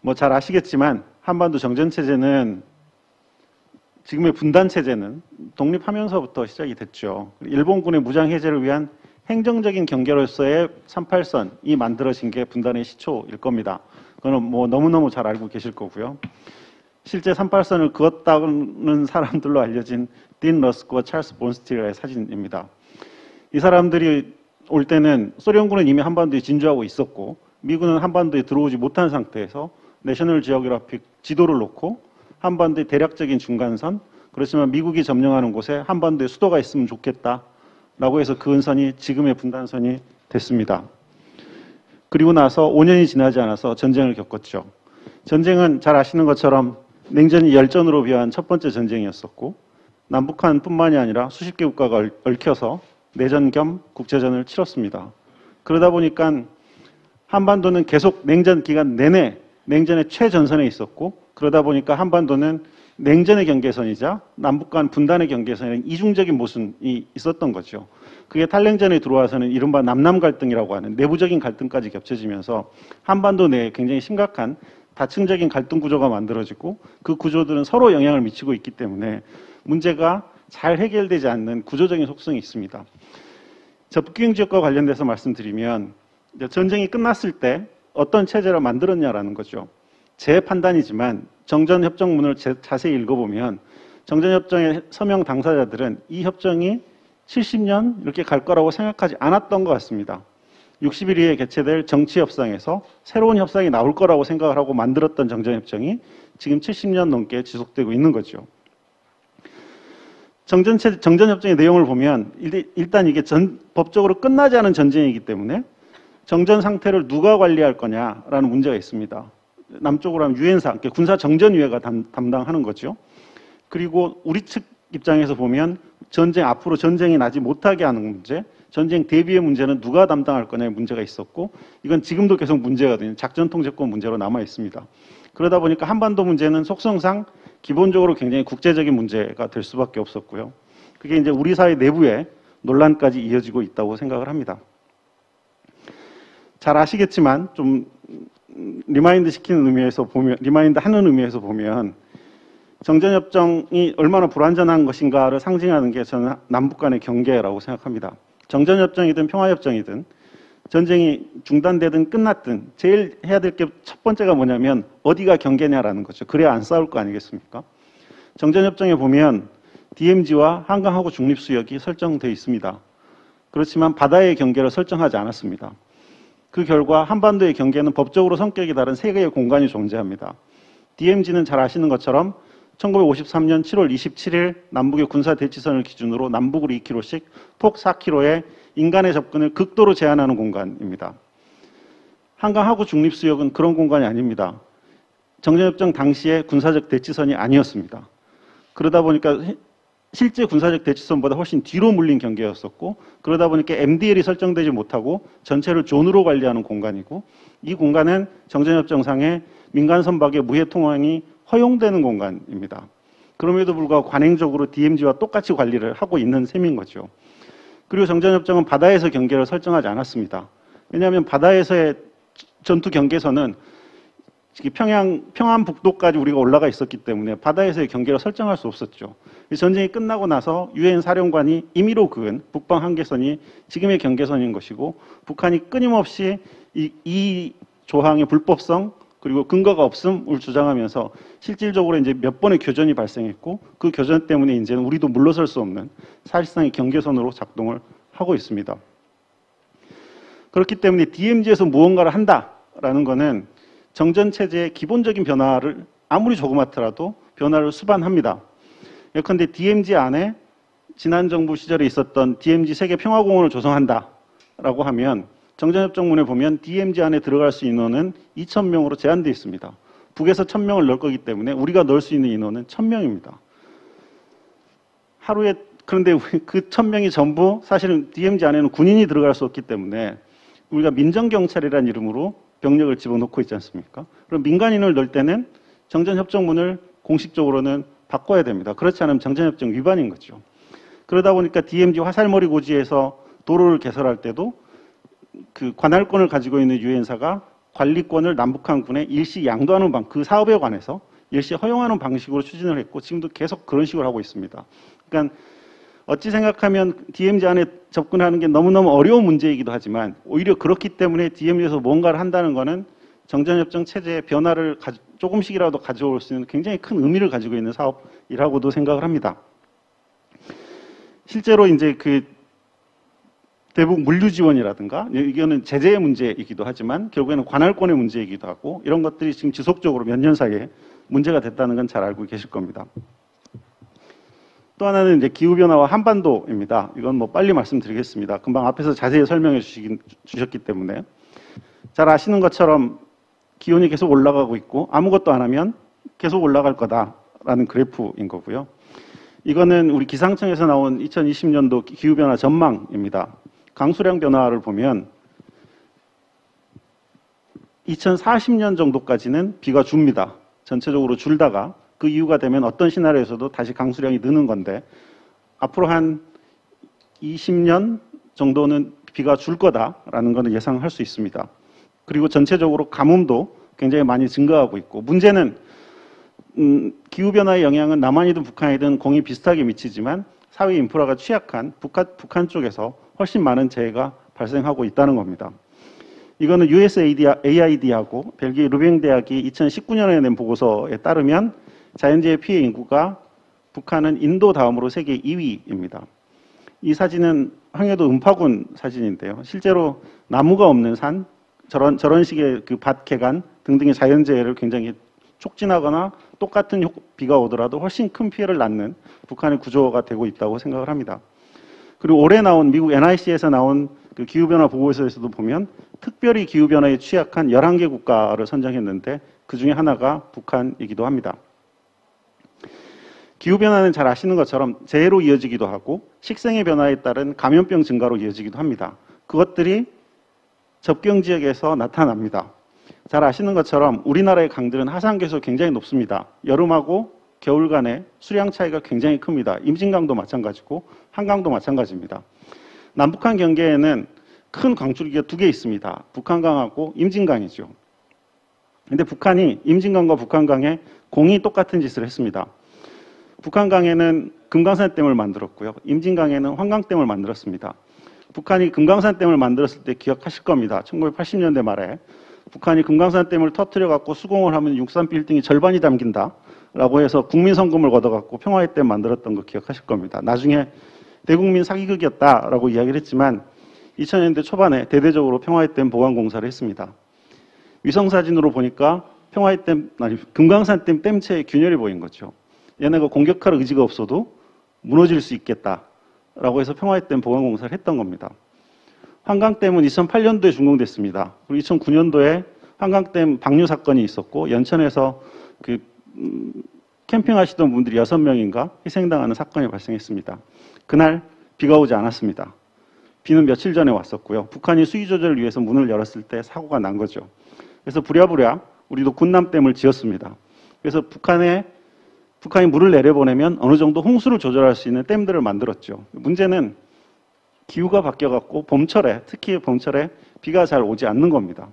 뭐 잘 아시겠지만 한반도 정전체제는 지금의 분단체제는 독립하면서부터 시작이 됐죠. 일본군의 무장해제를 위한 행정적인 경계로서의 38선이 만들어진 게 분단의 시초일 겁니다. 그건 뭐 너무너무 잘 알고 계실 거고요. 실제 38선을 그었다는 사람들로 알려진 딘 러스크와 찰스 본스틸의 사진입니다. 이 사람들이 올 때는 소련군은 이미 한반도에 진주하고 있었고 미군은 한반도에 들어오지 못한 상태에서 내셔널 지오그래픽 지도를 놓고 한반도의 대략적인 중간선, 그렇지만 미국이 점령하는 곳에 한반도에 수도가 있으면 좋겠다라고 해서 그은 선이 지금의 분단선이 됐습니다. 그리고 나서 5년이 지나지 않아서 전쟁을 겪었죠. 전쟁은 잘 아시는 것처럼 냉전이 열전으로 비화한 첫 번째 전쟁이었었고 남북한뿐만이 아니라 수십 개 국가가 얽혀서 내전 겸 국제전을 치렀습니다. 그러다 보니까 한반도는 계속 냉전 기간 내내 냉전의 최전선에 있었고 그러다 보니까 한반도는 냉전의 경계선이자 남북 간 분단의 경계선에 이중적인 모순이 있었던 거죠. 그게 탈냉전에 들어와서는 이른바 남남 갈등이라고 하는 내부적인 갈등까지 겹쳐지면서 한반도 내에 굉장히 심각한 다층적인 갈등 구조가 만들어지고 그 구조들은 서로 영향을 미치고 있기 때문에 문제가 잘 해결되지 않는 구조적인 속성이 있습니다. 접경지역과 관련돼서 말씀드리면 전쟁이 끝났을 때 어떤 체제를 만들었냐라는 거죠. 제 판단이지만 정전협정문을 자세히 읽어보면 정전협정의 서명 당사자들은 이 협정이 70년 이렇게 갈 거라고 생각하지 않았던 것 같습니다. 60일 이후에 개최될 정치협상에서 새로운 협상이 나올 거라고 생각을 하고 만들었던 정전협정이 지금 70년 넘게 지속되고 있는 거죠. 정전협정의 내용을 보면 일단 이게 법적으로 끝나지 않은 전쟁이기 때문에 정전 상태를 누가 관리할 거냐라는 문제가 있습니다. 남쪽으로 하면 유엔사, 그러니까 군사정전위회가 담당하는 거죠. 그리고 우리 측 입장에서 보면 앞으로 전쟁이 나지 못하게 하는 문제, 전쟁 대비의 문제는 누가 담당할 거냐의 문제가 있었고 이건 지금도 계속 문제거든요. 작전 통제권 문제로 남아 있습니다. 그러다 보니까 한반도 문제는 속성상 기본적으로 굉장히 국제적인 문제가 될 수밖에 없었고요. 그게 이제 우리 사회 내부에 논란까지 이어지고 있다고 생각을 합니다. 잘 아시겠지만 좀 리마인드 하는 의미에서 보면 정전협정이 얼마나 불완전한 것인가를 상징하는 게 저는 남북 간의 경계라고 생각합니다. 정전협정이든 평화협정이든 전쟁이 중단되든 끝났든 제일 해야 될 게 첫 번째가 뭐냐면 어디가 경계냐라는 거죠. 그래야 안 싸울 거 아니겠습니까? 정전협정에 보면 DMZ와 한강하고 중립수역이 설정되어 있습니다. 그렇지만 바다의 경계를 설정하지 않았습니다. 그 결과 한반도의 경계는 법적으로 성격이 다른 세 개의 공간이 존재합니다. DMZ는 잘 아시는 것처럼 1953년 7월 27일 남북의 군사대치선을 기준으로 남북으로 2km씩 톡 4km의 인간의 접근을 극도로 제한하는 공간입니다. 한강하고 중립수역은 그런 공간이 아닙니다. 정전협정 당시에 군사적 대치선이 아니었습니다. 그러다 보니까 실제 군사적 대치선보다 훨씬 뒤로 물린 경계였었고, 그러다 보니까 MDL이 설정되지 못하고 전체를 존으로 관리하는 공간이고, 이 공간은 정전협정상의 민간 선박의 무해 통항이 허용되는 공간입니다. 그럼에도 불구하고 관행적으로 DMZ와 똑같이 관리를 하고 있는 셈인 거죠. 그리고 정전협정은 바다에서 경계를 설정하지 않았습니다. 왜냐하면 바다에서의 전투 경계선은 평안북도까지 우리가 올라가 있었기 때문에 바다에서의 경계를 설정할 수 없었죠. 전쟁이 끝나고 나서 유엔 사령관이 임의로 그은 북방 한계선이 지금의 경계선인 것이고, 북한이 끊임없이 이 조항의 불법성 그리고 근거가 없음을 주장하면서 실질적으로 이제 몇 번의 교전이 발생했고, 그 교전 때문에 이제는 우리도 물러설 수 없는 사실상의 경계선으로 작동을 하고 있습니다. 그렇기 때문에 DMZ에서 무언가를 한다라는 것은 정전 체제의 기본적인 변화를 아무리 조그맣더라도 변화를 수반합니다. 예컨대 DMZ 안에 지난 정부 시절에 있었던 DMZ 세계 평화공원을 조성한다라고 하면 정전협정문에 보면 DMZ 안에 들어갈 수 있는 인원은 2,000명으로 제한되어 있습니다. 북에서 1,000명을 넣을 거기 때문에 우리가 넣을 수 있는 인원은 1,000명입니다. 하루에, 그런데 그 1,000명이 전부 사실은 DMZ 안에는 군인이 들어갈 수 없기 때문에 우리가 민정경찰이라는 이름으로 병력을 집어넣고 있지 않습니까? 그럼 민간인을 넣을 때는 정전협정문을 공식적으로는 바꿔야 됩니다. 그렇지 않으면 정전협정 위반인 거죠. 그러다 보니까 DMZ 화살머리 고지에서 도로를 개설할 때도 그 관할권을 가지고 있는 유엔사가 관리권을 남북한 군에 일시 양도하는 그 사업에 관해서 일시 허용하는 방식으로 추진을 했고, 지금도 계속 그런 식으로 하고 있습니다. 그러니까 어찌 생각하면 DMZ 안에 접근하는 게 너무너무 어려운 문제이기도 하지만, 오히려 그렇기 때문에 DMZ에서 뭔가를 한다는 것은 정전협정 체제의 변화를 조금씩이라도 가져올 수 있는 굉장히 큰 의미를 가지고 있는 사업이라고도 생각을 합니다. 실제로 이제 그 대북 물류 지원이라든가, 이거는 제재의 문제이기도 하지만 결국에는 관할권의 문제이기도 하고, 이런 것들이 지금 지속적으로 몇 년 사이에 문제가 됐다는 건 잘 알고 계실 겁니다. 또 하나는 이제 기후변화와 한반도입니다. 이건 뭐 빨리 말씀드리겠습니다. 금방 앞에서 자세히 설명해 주셨기 때문에. 잘 아시는 것처럼 기온이 계속 올라가고 있고, 아무것도 안 하면 계속 올라갈 거다라는 그래프인 거고요. 이거는 우리 기상청에서 나온 2020년도 기후변화 전망입니다. 강수량 변화를 보면 2040년 정도까지는 비가 줍니다. 전체적으로 줄다가 그 이유가 되면 어떤 시나리오에서도 다시 강수량이 느는 건데, 앞으로 한 20년 정도는 비가 줄 거다라는 것은 예상할 수 있습니다. 그리고 전체적으로 가뭄도 굉장히 많이 증가하고 있고, 문제는 기후변화의 영향은 남한이든 북한이든 공이 비슷하게 미치지만 사회 인프라가 취약한 북한 쪽에서 훨씬 많은 재해가 발생하고 있다는 겁니다. 이거는 USAID하고 벨기에 루뱅 대학이 2019년에 낸 보고서에 따르면 자연재해 피해 인구가 북한은 인도 다음으로 세계 2위입니다. 이 사진은 황해도 음파군 사진인데요. 실제로 나무가 없는 산, 저런 식의 그 밭 개간 등등의 자연재해를 굉장히 촉진하거나 똑같은 비가 오더라도 훨씬 큰 피해를 낳는 북한의 구조가 되고 있다고 생각을 합니다. 그리고 올해 나온 미국 NIC에서 나온 그 기후변화 보고서에서도 보면 특별히 기후변화에 취약한 11개 국가를 선정했는데 그 중에 하나가 북한이기도 합니다. 기후변화는 잘 아시는 것처럼 재해로 이어지기도 하고 식생의 변화에 따른 감염병 증가로 이어지기도 합니다. 그것들이 접경 지역에서 나타납니다. 잘 아시는 것처럼 우리나라의 강들은 하산계수 굉장히 높습니다. 여름하고 겨울간의 수량 차이가 굉장히 큽니다. 임진강도 마찬가지고 한강도 마찬가지입니다. 남북한 경계에는 큰 강줄기가 2개 있습니다. 북한강하고 임진강이죠. 근데 북한이 임진강과 북한강에 공이 똑같은 짓을 했습니다. 북한강에는 금강산댐을 만들었고요. 임진강에는 환강댐을 만들었습니다. 북한이 금강산댐을 만들었을 때 기억하실 겁니다. 1980년대 말에 북한이 금강산댐을 터뜨려갖고 수공을 하면 63빌딩이 절반이 담긴다라고 해서 국민성금을 걷어갖고 평화의댐 만들었던 거 기억하실 겁니다. 나중에 대국민 사기극이었다라고 이야기를 했지만 2000년대 초반에 대대적으로 평화의댐 보강공사를 했습니다. 위성사진으로 보니까 금강산댐 댐체에 균열이 보인 거죠. 얘네가 공격할 의지가 없어도 무너질 수 있겠다라고 해서 평화의댐 보강공사를 했던 겁니다. 한강댐은 2008년도에 준공됐습니다. 그리고 2009년도에 한강댐 방류 사건이 있었고 연천에서 그 캠핑하시던 분들이 6명인가 희생당하는 사건이 발생했습니다. 그날 비가 오지 않았습니다. 비는 며칠 전에 왔었고요. 북한이 수위 조절을 위해서 문을 열었을 때 사고가 난 거죠. 그래서 부랴부랴 우리도 군남댐을 지었습니다. 그래서 북한이 물을 내려보내면 어느 정도 홍수를 조절할 수 있는 댐들을 만들었죠. 문제는 기후가 바뀌어갖고 봄철에, 특히 봄철에 비가 잘 오지 않는 겁니다.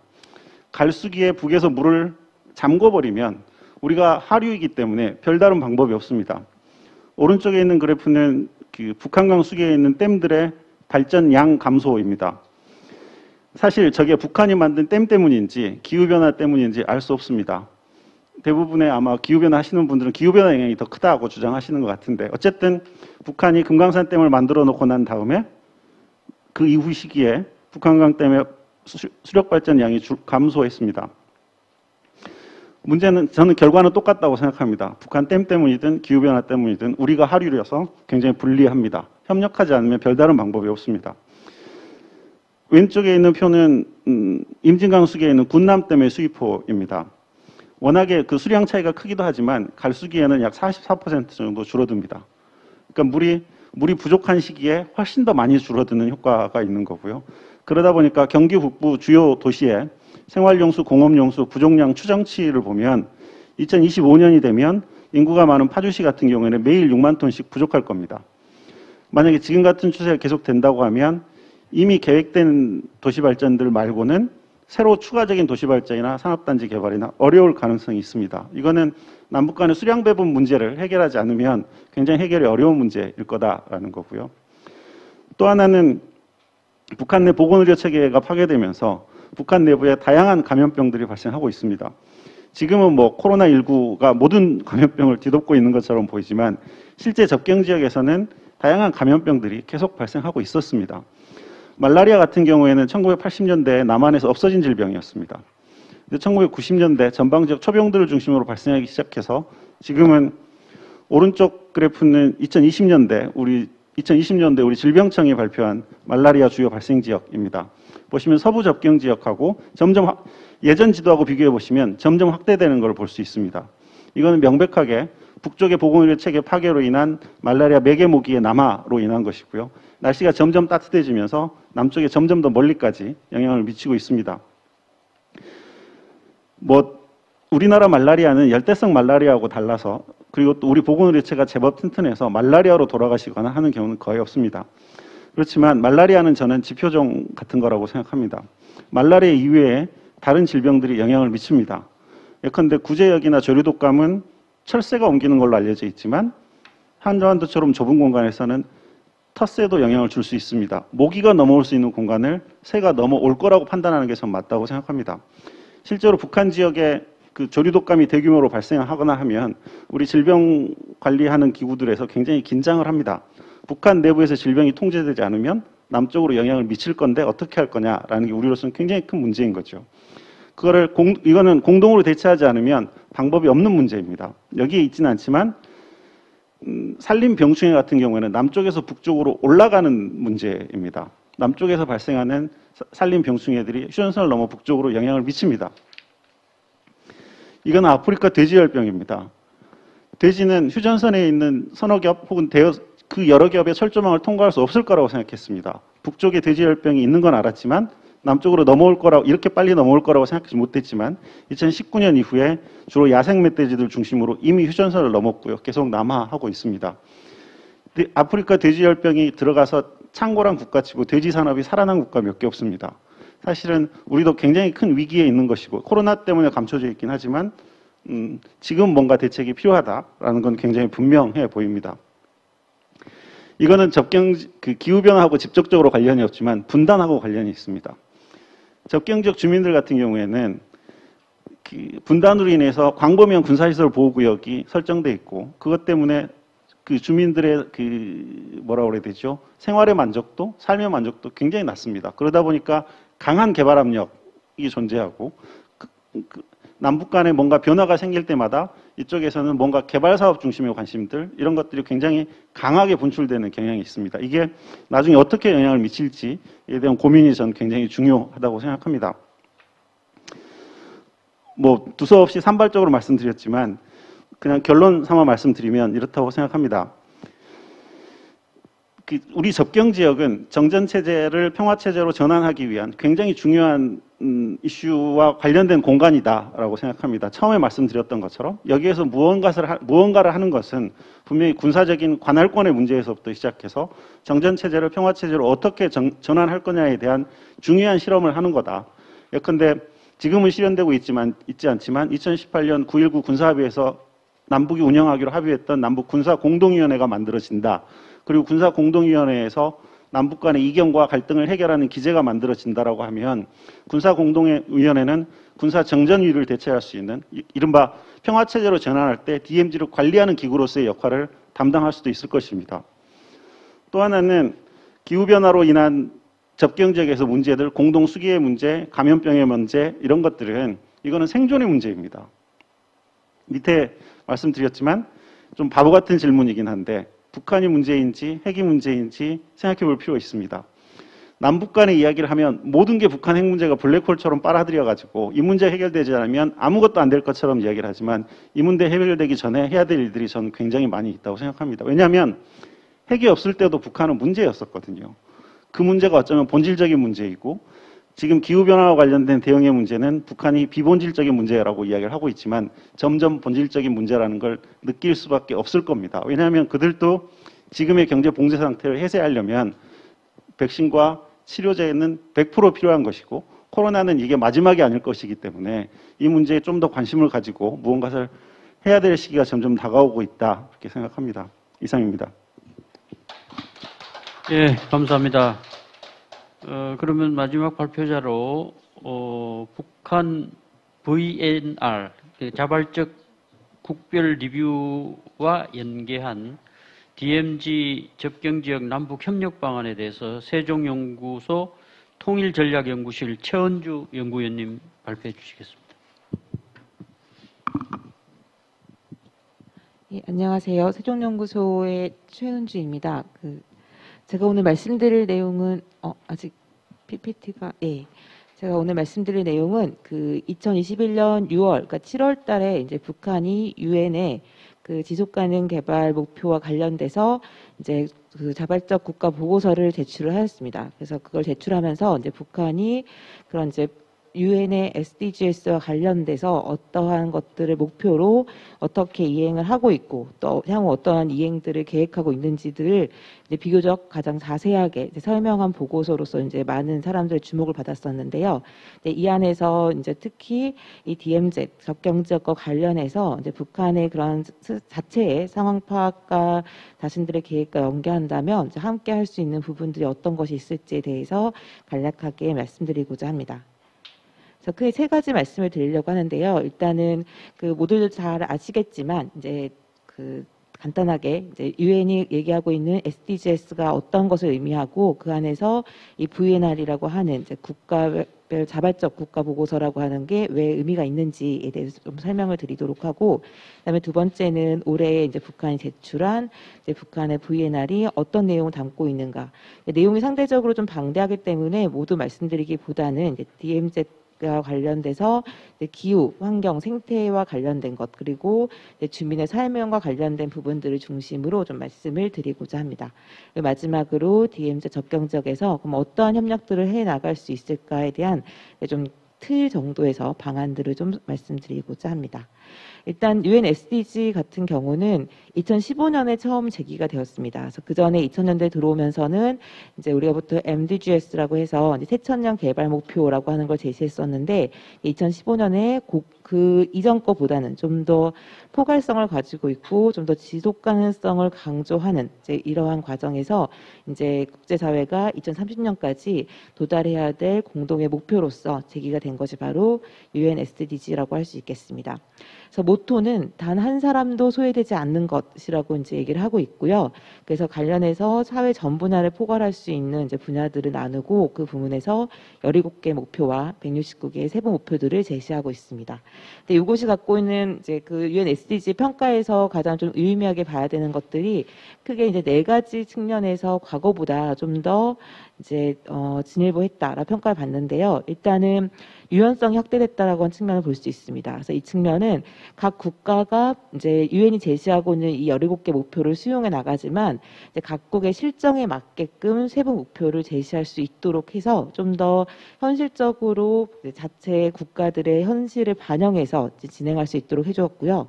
갈수기에 북에서 물을 잠궈버리면 우리가 하류이기 때문에 별다른 방법이 없습니다. 오른쪽에 있는 그래프는 그 북한강 수계에 있는 댐들의 발전량 감소입니다. 사실 저게 북한이 만든 댐 때문인지 기후변화 때문인지 알 수 없습니다. 대부분의 아마 기후변화 하시는 분들은 기후변화 영향이 더 크다고 주장하시는 것 같은데 어쨌든 북한이 금강산 댐을 만들어 놓고 난 다음에 그 이후 시기에 북한강 댐의 수력 발전량이 감소했습니다. 문제는 저는 결과는 똑같다고 생각합니다. 북한 댐 때문이든 기후변화 때문이든 우리가 하류여서 굉장히 불리합니다. 협력하지 않으면 별다른 방법이 없습니다. 왼쪽에 있는 표는 임진강 수계에 있는 군남댐의 수위포입니다. 워낙에 그 수량 차이가 크기도 하지만 갈수기에는 약 44% 정도 줄어듭니다. 그러니까 물이 부족한 시기에 훨씬 더 많이 줄어드는 효과가 있는 거고요. 그러다 보니까 경기 북부 주요 도시의 생활용수, 공업용수 부족량 추정치를 보면 2025년이 되면 인구가 많은 파주시 같은 경우에는 매일 6만 톤씩 부족할 겁니다. 만약에 지금 같은 추세가 계속된다고 하면 이미 계획된 도시발전들 말고는 새로 추가적인 도시발전이나 산업단지 개발이나 어려울 가능성이 있습니다. 이거는 남북 간의 수량 배분 문제를 해결하지 않으면 굉장히 해결이 어려운 문제일 거다라는 거고요. 또 하나는 북한 내 보건의료 체계가 파괴되면서 북한 내부에 다양한 감염병들이 발생하고 있습니다. 지금은 뭐 코로나19가 모든 감염병을 뒤덮고 있는 것처럼 보이지만 실제 접경 지역에서는 다양한 감염병들이 계속 발생하고 있었습니다. 말라리아 같은 경우에는 1980년대에 남한에서 없어진 질병이었습니다. 1990년대 전방지역 초병들을 중심으로 발생하기 시작해서 지금은 오른쪽 그래프는 2020년대 우리 질병청이 발표한 말라리아 주요 발생 지역입니다. 보시면 서부 접경 지역하고 점점 예전 지도하고 비교해 보시면 점점 확대되는 걸 볼 수 있습니다. 이거는 명백하게 북쪽의 보건의료 체계 파괴로 인한 말라리아 매개 모기의 남하로 인한 것이고요. 날씨가 점점 따뜻해지면서 남쪽에 점점 더 멀리까지 영향을 미치고 있습니다. 우리나라 말라리아는 열대성 말라리아하고 달라서 그리고 또 우리 보건의료체가 제법 튼튼해서 말라리아로 돌아가시거나 하는 경우는 거의 없습니다. 그렇지만 말라리아는 저는 지표종 같은 거라고 생각합니다. 말라리아 이외에 다른 질병들이 영향을 미칩니다. 예컨대 구제역이나 조류독감은 철새가 옮기는 걸로 알려져 있지만 한반도처럼 좁은 공간에서는 텃새도 영향을 줄 수 있습니다. 모기가 넘어올 수 있는 공간을 새가 넘어올 거라고 판단하는 게 전 맞다고 생각합니다. 실제로 북한 지역에 그 조류독감이 대규모로 발생하거나 하면 우리 질병 관리하는 기구들에서 굉장히 긴장을 합니다. 북한 내부에서 질병이 통제되지 않으면 남쪽으로 영향을 미칠 건데 어떻게 할 거냐라는 게 우리로서는 굉장히 큰 문제인 거죠. 이거는 공동으로 대처하지 않으면 방법이 없는 문제입니다. 여기에 있지는 않지만 산림병충해 같은 경우에는 남쪽에서 북쪽으로 올라가는 문제입니다. 남쪽에서 발생하는 산림병충해들이 휴전선을 넘어 북쪽으로 영향을 미칩니다. 이건 아프리카 돼지열병입니다. 돼지는 휴전선에 있는 서너 겹 혹은 그 여러 겹의 철조망을 통과할 수 없을 거라고 생각했습니다. 북쪽에 돼지열병이 있는 건 알았지만 남쪽으로 넘어올 거라고 이렇게 빨리 넘어올 거라고 생각하지 못했지만 2019년 이후에 주로 야생 멧돼지들 중심으로 이미 휴전선을 넘었고요. 계속 남하하고 있습니다. 아프리카 돼지열병이 들어가서 창궐한 국가치고 돼지 산업이 살아난 국가 몇 개 없습니다. 사실은 우리도 굉장히 큰 위기에 있는 것이고 코로나 때문에 감춰져 있긴 하지만 지금 뭔가 대책이 필요하다라는 건 굉장히 분명해 보입니다. 이거는 기후변화하고 직접적으로 관련이 없지만 분단하고 관련이 있습니다. 접경지역 주민들 같은 경우에는 분단으로 인해서 광범위한 군사시설 보호구역이 설정돼 있고 그것 때문에 그 주민들의 뭐라고 그래야 되죠? 생활의 만족도, 삶의 만족도 굉장히 낮습니다. 그러다 보니까 강한 개발 압력이 존재하고 남북 간에 뭔가 변화가 생길 때마다 이쪽에서는 뭔가 개발 사업 중심의 관심들 이런 것들이 굉장히 강하게 분출되는 경향이 있습니다. 이게 나중에 어떻게 영향을 미칠지에 대한 고민이 전 굉장히 중요하다고 생각합니다. 두서없이 산발적으로 말씀드렸지만 그냥 결론 삼아 말씀드리면 이렇다고 생각합니다. 우리 접경 지역은 정전 체제를 평화 체제로 전환하기 위한 굉장히 중요한 이슈와 관련된 공간이다라고 생각합니다. 처음에 말씀드렸던 것처럼 여기에서 무언가를 하는 것은 분명히 군사적인 관할권의 문제에서부터 시작해서 정전 체제를 평화 체제로 어떻게 전환할 거냐에 대한 중요한 실험을 하는 거다. 예컨대 지금은 실현되고 있지 않지만 2018년 9.19 군사합의에서 남북이 운영하기로 합의했던 남북 군사 공동위원회가 만들어진다. 그리고 군사 공동위원회에서 남북 간의 이견과 갈등을 해결하는 기제가 만들어진다라고 하면 군사 공동위원회는 군사 정전위를 대체할 수 있는 이른바 평화 체제로 전환할 때 DMZ를 관리하는 기구로서의 역할을 담당할 수도 있을 것입니다. 또 하나는 기후 변화로 인한 접경 지역에서 문제들, 공동 수기의 문제, 감염병의 문제 이런 것들은 이거는 생존의 문제입니다. 밑에 말씀드렸지만 좀 바보 같은 질문이긴 한데 북한이 문제인지 핵이 문제인지 생각해 볼 필요가 있습니다. 남북 간의 이야기를 하면 모든 게 북한 핵 문제가 블랙홀처럼 빨아들여 가지고 이 문제 해결되지 않으면 아무것도 안 될 것처럼 이야기를 하지만 이 문제 해결되기 전에 해야 될 일들이 저는 굉장히 많이 있다고 생각합니다. 왜냐하면 핵이 없을 때도 북한은 문제였었거든요. 그 문제가 어쩌면 본질적인 문제이고 지금 기후변화와 관련된 대응의 문제는 북한이 비본질적인 문제라고 이야기를 하고 있지만 점점 본질적인 문제라는 걸 느낄 수밖에 없을 겁니다. 왜냐하면 그들도 지금의 경제 봉쇄 상태를 해소하려면 백신과 치료제는 100% 필요한 것이고 코로나는 이게 마지막이 아닐 것이기 때문에 이 문제에 좀 더 관심을 가지고 무언가를 해야 될 시기가 점점 다가오고 있다 그렇게 생각합니다. 이상입니다. 예, 감사합니다. 그러면 마지막 발표자로 북한 VNR 자발적 국별 리뷰와 연계한 DMZ 접경지역 남북 협력 방안에 대해서 세종연구소 통일전략연구실 최은주 연구위원님 발표해 주시겠습니다. 예, 안녕하세요. 세종연구소의 최은주입니다. 제가 오늘 말씀드릴 내용은 아직 PPT가 제가 오늘 말씀드릴 내용은 2021년 6월, 그러니까 7월 달에 이제 북한이 유엔에 지속 가능 개발 목표와 관련돼서 이제 자발적 국가 보고서를 제출을 하였습니다. 그래서 그걸 제출하면서 이제 북한이 그런 이제 유엔의 SDGs와 관련돼서 어떠한 것들을 목표로 어떻게 이행을 하고 있고 또 향후 어떠한 이행들을 계획하고 있는지들을 이제 비교적 가장 자세하게 이제 설명한 보고서로서 이제 많은 사람들의 주목을 받았었는데요. 이 안에서 이제 특히 이 DMZ 접경 지역과 관련해서 이제 북한의 그런 자체의 상황 파악과 자신들의 계획과 연계한다면 이제 함께 할 수 있는 부분들이 어떤 것이 있을지에 대해서 간략하게 말씀드리고자 합니다. 그래서 크게 세 가지 말씀을 드리려고 하는데요. 일단은 모두들 잘 아시겠지만 이제 간단하게 이제 유엔이 얘기하고 있는 SDGs가 어떤 것을 의미하고 그 안에서 이 VNR이라고 하는 이제 국가별 자발적 국가 보고서라고 하는 게 왜 의미가 있는지에 대해서 좀 설명을 드리도록 하고, 그다음에 두 번째는 올해 이제 북한이 제출한 이제 북한의 VNR이 어떤 내용을 담고 있는가. 내용이 상대적으로 좀 방대하기 때문에 모두 말씀드리기보다는 이제 DMZ 과 관련돼서 기후, 환경, 생태와 관련된 것 그리고 주민의 삶과 관련된 부분들을 중심으로 좀 말씀을 드리고자 합니다. 마지막으로 DMZ 접경 지역에서 그럼 어떠한 협력들을 해 나갈 수 있을까에 대한 좀 틀 정도에서 방안들을 좀 말씀드리고자 합니다. 일단 UN SDG 같은 경우는 2015년에 처음 제기가 되었습니다. 그래서 그 전에 2000년대 들어오면서는 이제 우리가 보통 MDGs라고 해서 이제 새천년 개발 목표라고 하는 걸 제시했었는데 2015년에 그 이전 거보다는 좀 더 포괄성을 가지고 있고 좀 더 지속 가능성을 강조하는 이제 이러한 과정에서 이제 국제사회가 2030년까지 도달해야 될 공동의 목표로서 제기가 된 것이 바로 UN SDG라고 할 수 있겠습니다. 그래서 모토는 단 한 사람도 소외되지 않는 것이라고 이제 얘기를 하고 있고요. 그래서 관련해서 사회 전분야를 포괄할 수 있는 이제 분야들을 나누고 그 부분에서 17개 목표와 169개의 세부 목표들을 제시하고 있습니다. 근데 이것이 갖고 있는 이제 그 UN SDG 평가에서 가장 좀 유의미하게 봐야 되는 것들이 크게 이제 4가지 측면에서 과거보다 좀 더 이제 진일보했다라고 평가를 받는데요. 일단은 유연성이 확대됐다라고 하는 측면을 볼 수 있습니다. 그래서 이 측면은 각 국가가 이제 유엔이 제시하고 있는 이 17개 목표를 수용해 나가지만 이제 각국의 실정에 맞게끔 세부 목표를 제시할 수 있도록 해서 좀 더 현실적으로 자체 국가들의 현실을 반영해서 이제 진행할 수 있도록 해주었고요.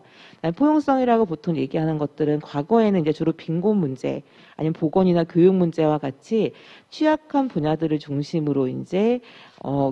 포용성이라고 보통 얘기하는 것들은 과거에는 이제 주로 빈곤 문제 아니면 보건이나 교육 문제와 같이 취약한 분야들을 중심으로 이제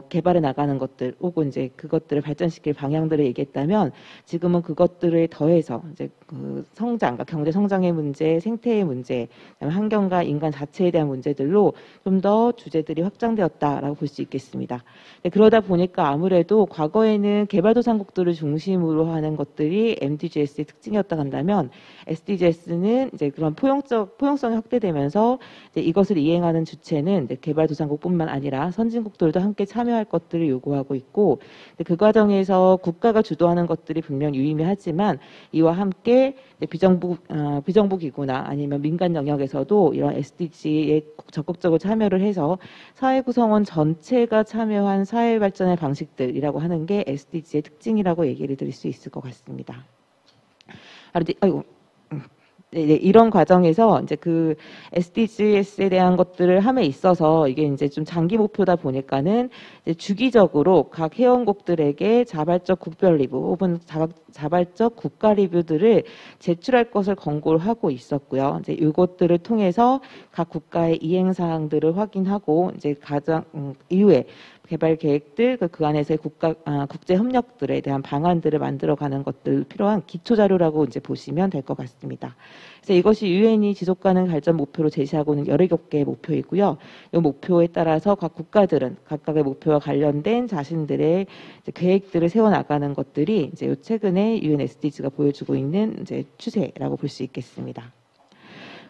개발해 나가는 것들 혹은 이제 그것들을 발전시킬 방향들을 얘기했다면 지금은 그것들을 더해서 이제 그 성장, 그러니까 경제 성장의 문제, 생태의 문제, 그다음에 환경과 인간 자체에 대한 문제들로 좀 더 주제들이 확장되었다라고 볼 수 있겠습니다. 그러다 보니까 아무래도 과거에는 개발도상국들을 중심으로 하는 것들이 MDGs의 특징이었다 한다면 SDGs는 이제 그런 포용성이 확대되면서 이제 이것을 이행하는 주체는 개발도상국뿐만 아니라 선진국들도 함께 참여할 것들을 요구하고 있고 그 과정에서 국가가 주도하는 것들이 분명 유의미하지만 이와 함께 비정부 기구나 아니면 민간 영역에서도 이런 SDG에 적극적으로 참여를 해서 사회 구성원 전체가 참여한 사회 발전의 방식들이라고 하는 게 SDG의 특징이라고 얘기를 드릴 수 있을 것 같습니다. 네, 이런 과정에서 이제 그 SDGs에 대한 것들을 함에 있어서 이게 이제 좀 장기 목표다 보니까는 이제 주기적으로 각 회원국들에게 자발적 국별 리뷰 혹은 자발적 국가 리뷰들을 제출할 것을 권고를 하고 있었고요. 이제 이것들을 통해서 각 국가의 이행 사항들을 확인하고 이제 가장 이후에 개발 계획들 그 안에서의 국제 협력들에 대한 방안들을 만들어가는 것들 필요한 기초 자료라고 이제 보시면 될 것 같습니다. 그래서 이것이 유엔이 지속 가능 발전 목표로 제시하고 있는 17개의 목표이고요. 이 목표에 따라서 각 국가들은 각각의 목표와 관련된 자신들의 이제 계획들을 세워 나가는 것들이 이제 최근에 유엔 SDG가 보여주고 있는 이제 추세라고 볼 수 있겠습니다.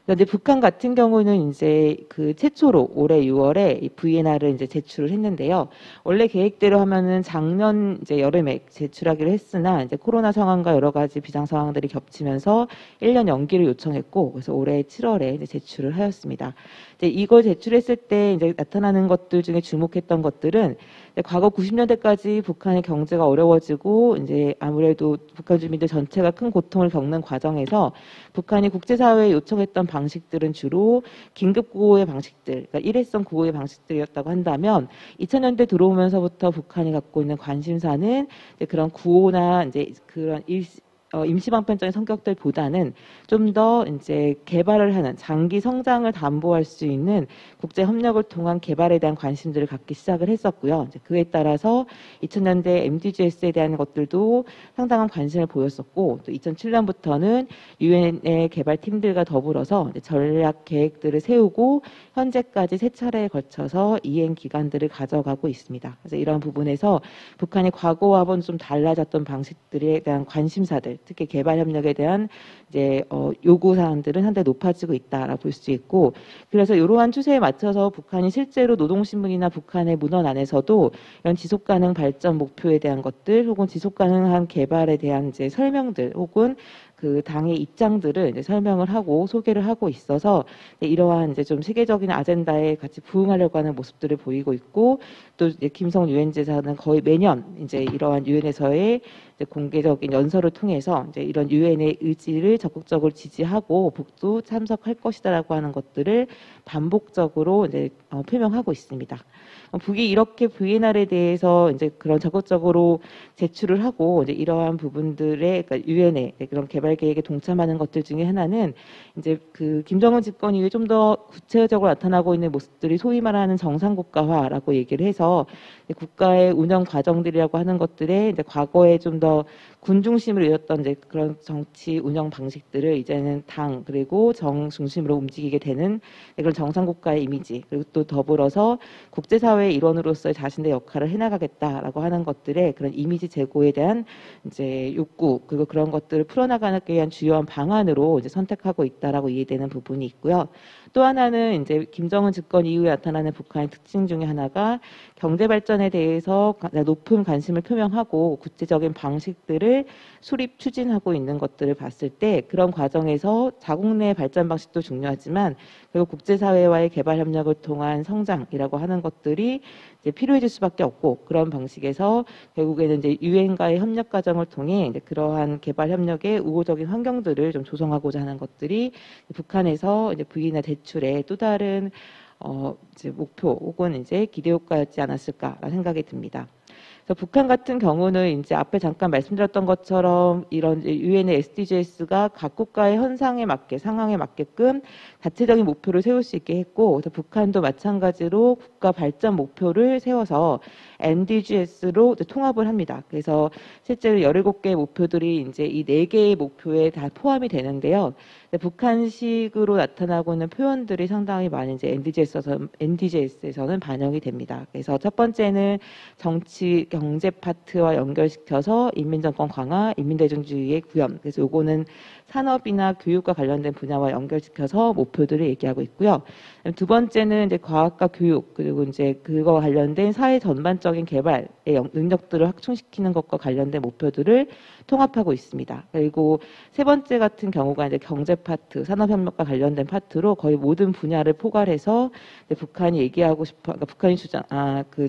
그런데 북한 같은 경우는 이제 그 최초로 올해 6월에 이 VNR을 이제 제출을 했는데요. 원래 계획대로 하면은 작년 이제 여름에 제출하기로 했으나 이제 코로나 상황과 여러 가지 비상 상황들이 겹치면서 1년 연기를 요청했고 그래서 올해 7월에 이제 제출을 하였습니다. 이제 이걸 제출했을 때 이제 나타나는 것들 중에 주목했던 것들은 과거 90년대까지 북한의 경제가 어려워지고 이제 아무래도 북한 주민들 전체가 큰 고통을 겪는 과정에서 북한이 국제사회에 요청했던 방식들은 주로 긴급 구호의 방식들, 그러니까 일회성 구호의 방식들이었다고 한다면 2000년대 들어오면서부터 북한이 갖고 있는 관심사는 이제 그런 구호나 이제 그런 임시방편적인 성격들보다는 좀 더 이제 개발을 하는 장기 성장을 담보할 수 있는 국제 협력을 통한 개발에 대한 관심들을 갖기 시작을 했었고요. 이제 그에 따라서 2000년대 MDGs에 대한 것들도 상당한 관심을 보였었고 또 2007년부터는 유엔의 개발팀들과 더불어서 이제 전략 계획들을 세우고 현재까지 3차례에 걸쳐서 이행 기간들을 가져가고 있습니다. 그래서 이런 부분에서 북한이 과거와는 좀 달라졌던 방식들에 대한 관심사들 특히 개발 협력에 대한 이제 요구 사항들은 한데 높아지고 있다라고 볼 수 있고 그래서 이러한 추세에 맞춰서 북한이 실제로 노동신문이나 북한의 문헌 안에서도 이런 지속 가능 발전 목표에 대한 것들 혹은 지속 가능한 개발에 대한 이제 설명들 혹은 그 당의 입장들을 이제 설명을 하고 소개를 하고 있어서 이러한 이제 좀 세계적인 아젠다에 같이 부응하려고 하는 모습들을 보이고 있고 또 이제 김성 유엔 대사는 거의 매년 이제 이러한 유엔에서의 공개적인 연설을 통해서 이제 이런 유엔의 의지를 적극적으로 지지하고 북도 참석할 것이다라고 하는 것들을 반복적으로 이제 표명하고 있습니다. 북이 이렇게 VNR에 대해서 이제 그런 적극적으로 제출을 하고 이제 이러한 부분들의 그러니까 유엔의 그런 개발 계획에 동참하는 것들 중에 하나는 이제 그 김정은 집권 이후에 좀 더 구체적으로 나타나고 있는 모습들이 소위 말하는 정상국가화라고 얘기를 해서 국가의 운영 과정들이라고 하는 것들에 이제 과거에 좀 더 군 중심으로 이었던 이제 그런 정치 운영 방식들을 이제는 당 그리고 정 중심으로 움직이게 되는 그런 정상국가의 이미지 그리고 또 더불어서 국제사회의 일원으로서의 자신의 역할을 해나가겠다라고 하는 것들의 그런 이미지 제고에 대한 이제 욕구 그리고 그런 것들을 풀어나가기 위한 주요한 방안으로 이제 선택하고 있다라고 이해되는 부분이 있고요. 또 하나는 이제 김정은 집권 이후에 나타나는 북한의 특징 중에 하나가 경제 발전에 대해서 높은 관심을 표명하고 구체적인 방식들을 수립 추진하고 있는 것들을 봤을 때 그런 과정에서 자국 내 발전 방식도 중요하지만 그리고 국제사회와의 개발 협력을 통한 성장이라고 하는 것들이 이제 필요해질 수밖에 없고 그런 방식에서 결국에는 이제 유엔과의 협력 과정을 통해 이제 그러한 개발 협력의 우호적인 환경들을 좀 조성하고자 하는 것들이 북한에서 이제 부인의 대출의 또 다른 이제 목표 혹은 이제 기대 효과였지 않았을까라는 생각이 듭니다. 그래서 북한 같은 경우는 이제 앞에 잠깐 말씀드렸던 것처럼 이런 유엔의 SDGs가 각 국가의 현상에 맞게 상황에 맞게끔 자체적인 목표를 세울 수 있게 했고, 그래서 북한도 마찬가지로 국가 발전 목표를 세워서 NDGs로 통합을 합니다. 그래서 실제로 17개의 목표들이 이제 이 4개의 목표에 다 포함이 되는데요. 북한식으로 나타나고 있는 표현들이 상당히 많이 이제 NDGs에서는 반영이 됩니다. 그래서 첫 번째는 정치, 경제 파트와 연결시켜서 인민정권 강화, 인민대중주의의 구현. 그래서 요거는 산업이나 교육과 관련된 분야와 연결시켜서 목표들을 얘기하고 있고요. 두 번째는 이제 과학과 교육, 그리고 이제 그거와 관련된 사회 전반적인 개발의 능력들을 확충시키는 것과 관련된 목표들을 통합하고 있습니다. 그리고 세 번째 같은 경우가 이제 경제 파트, 산업협력과 관련된 파트로 거의 모든 분야를 포괄해서 북한이 얘기하고 싶어, 그러니까 북한이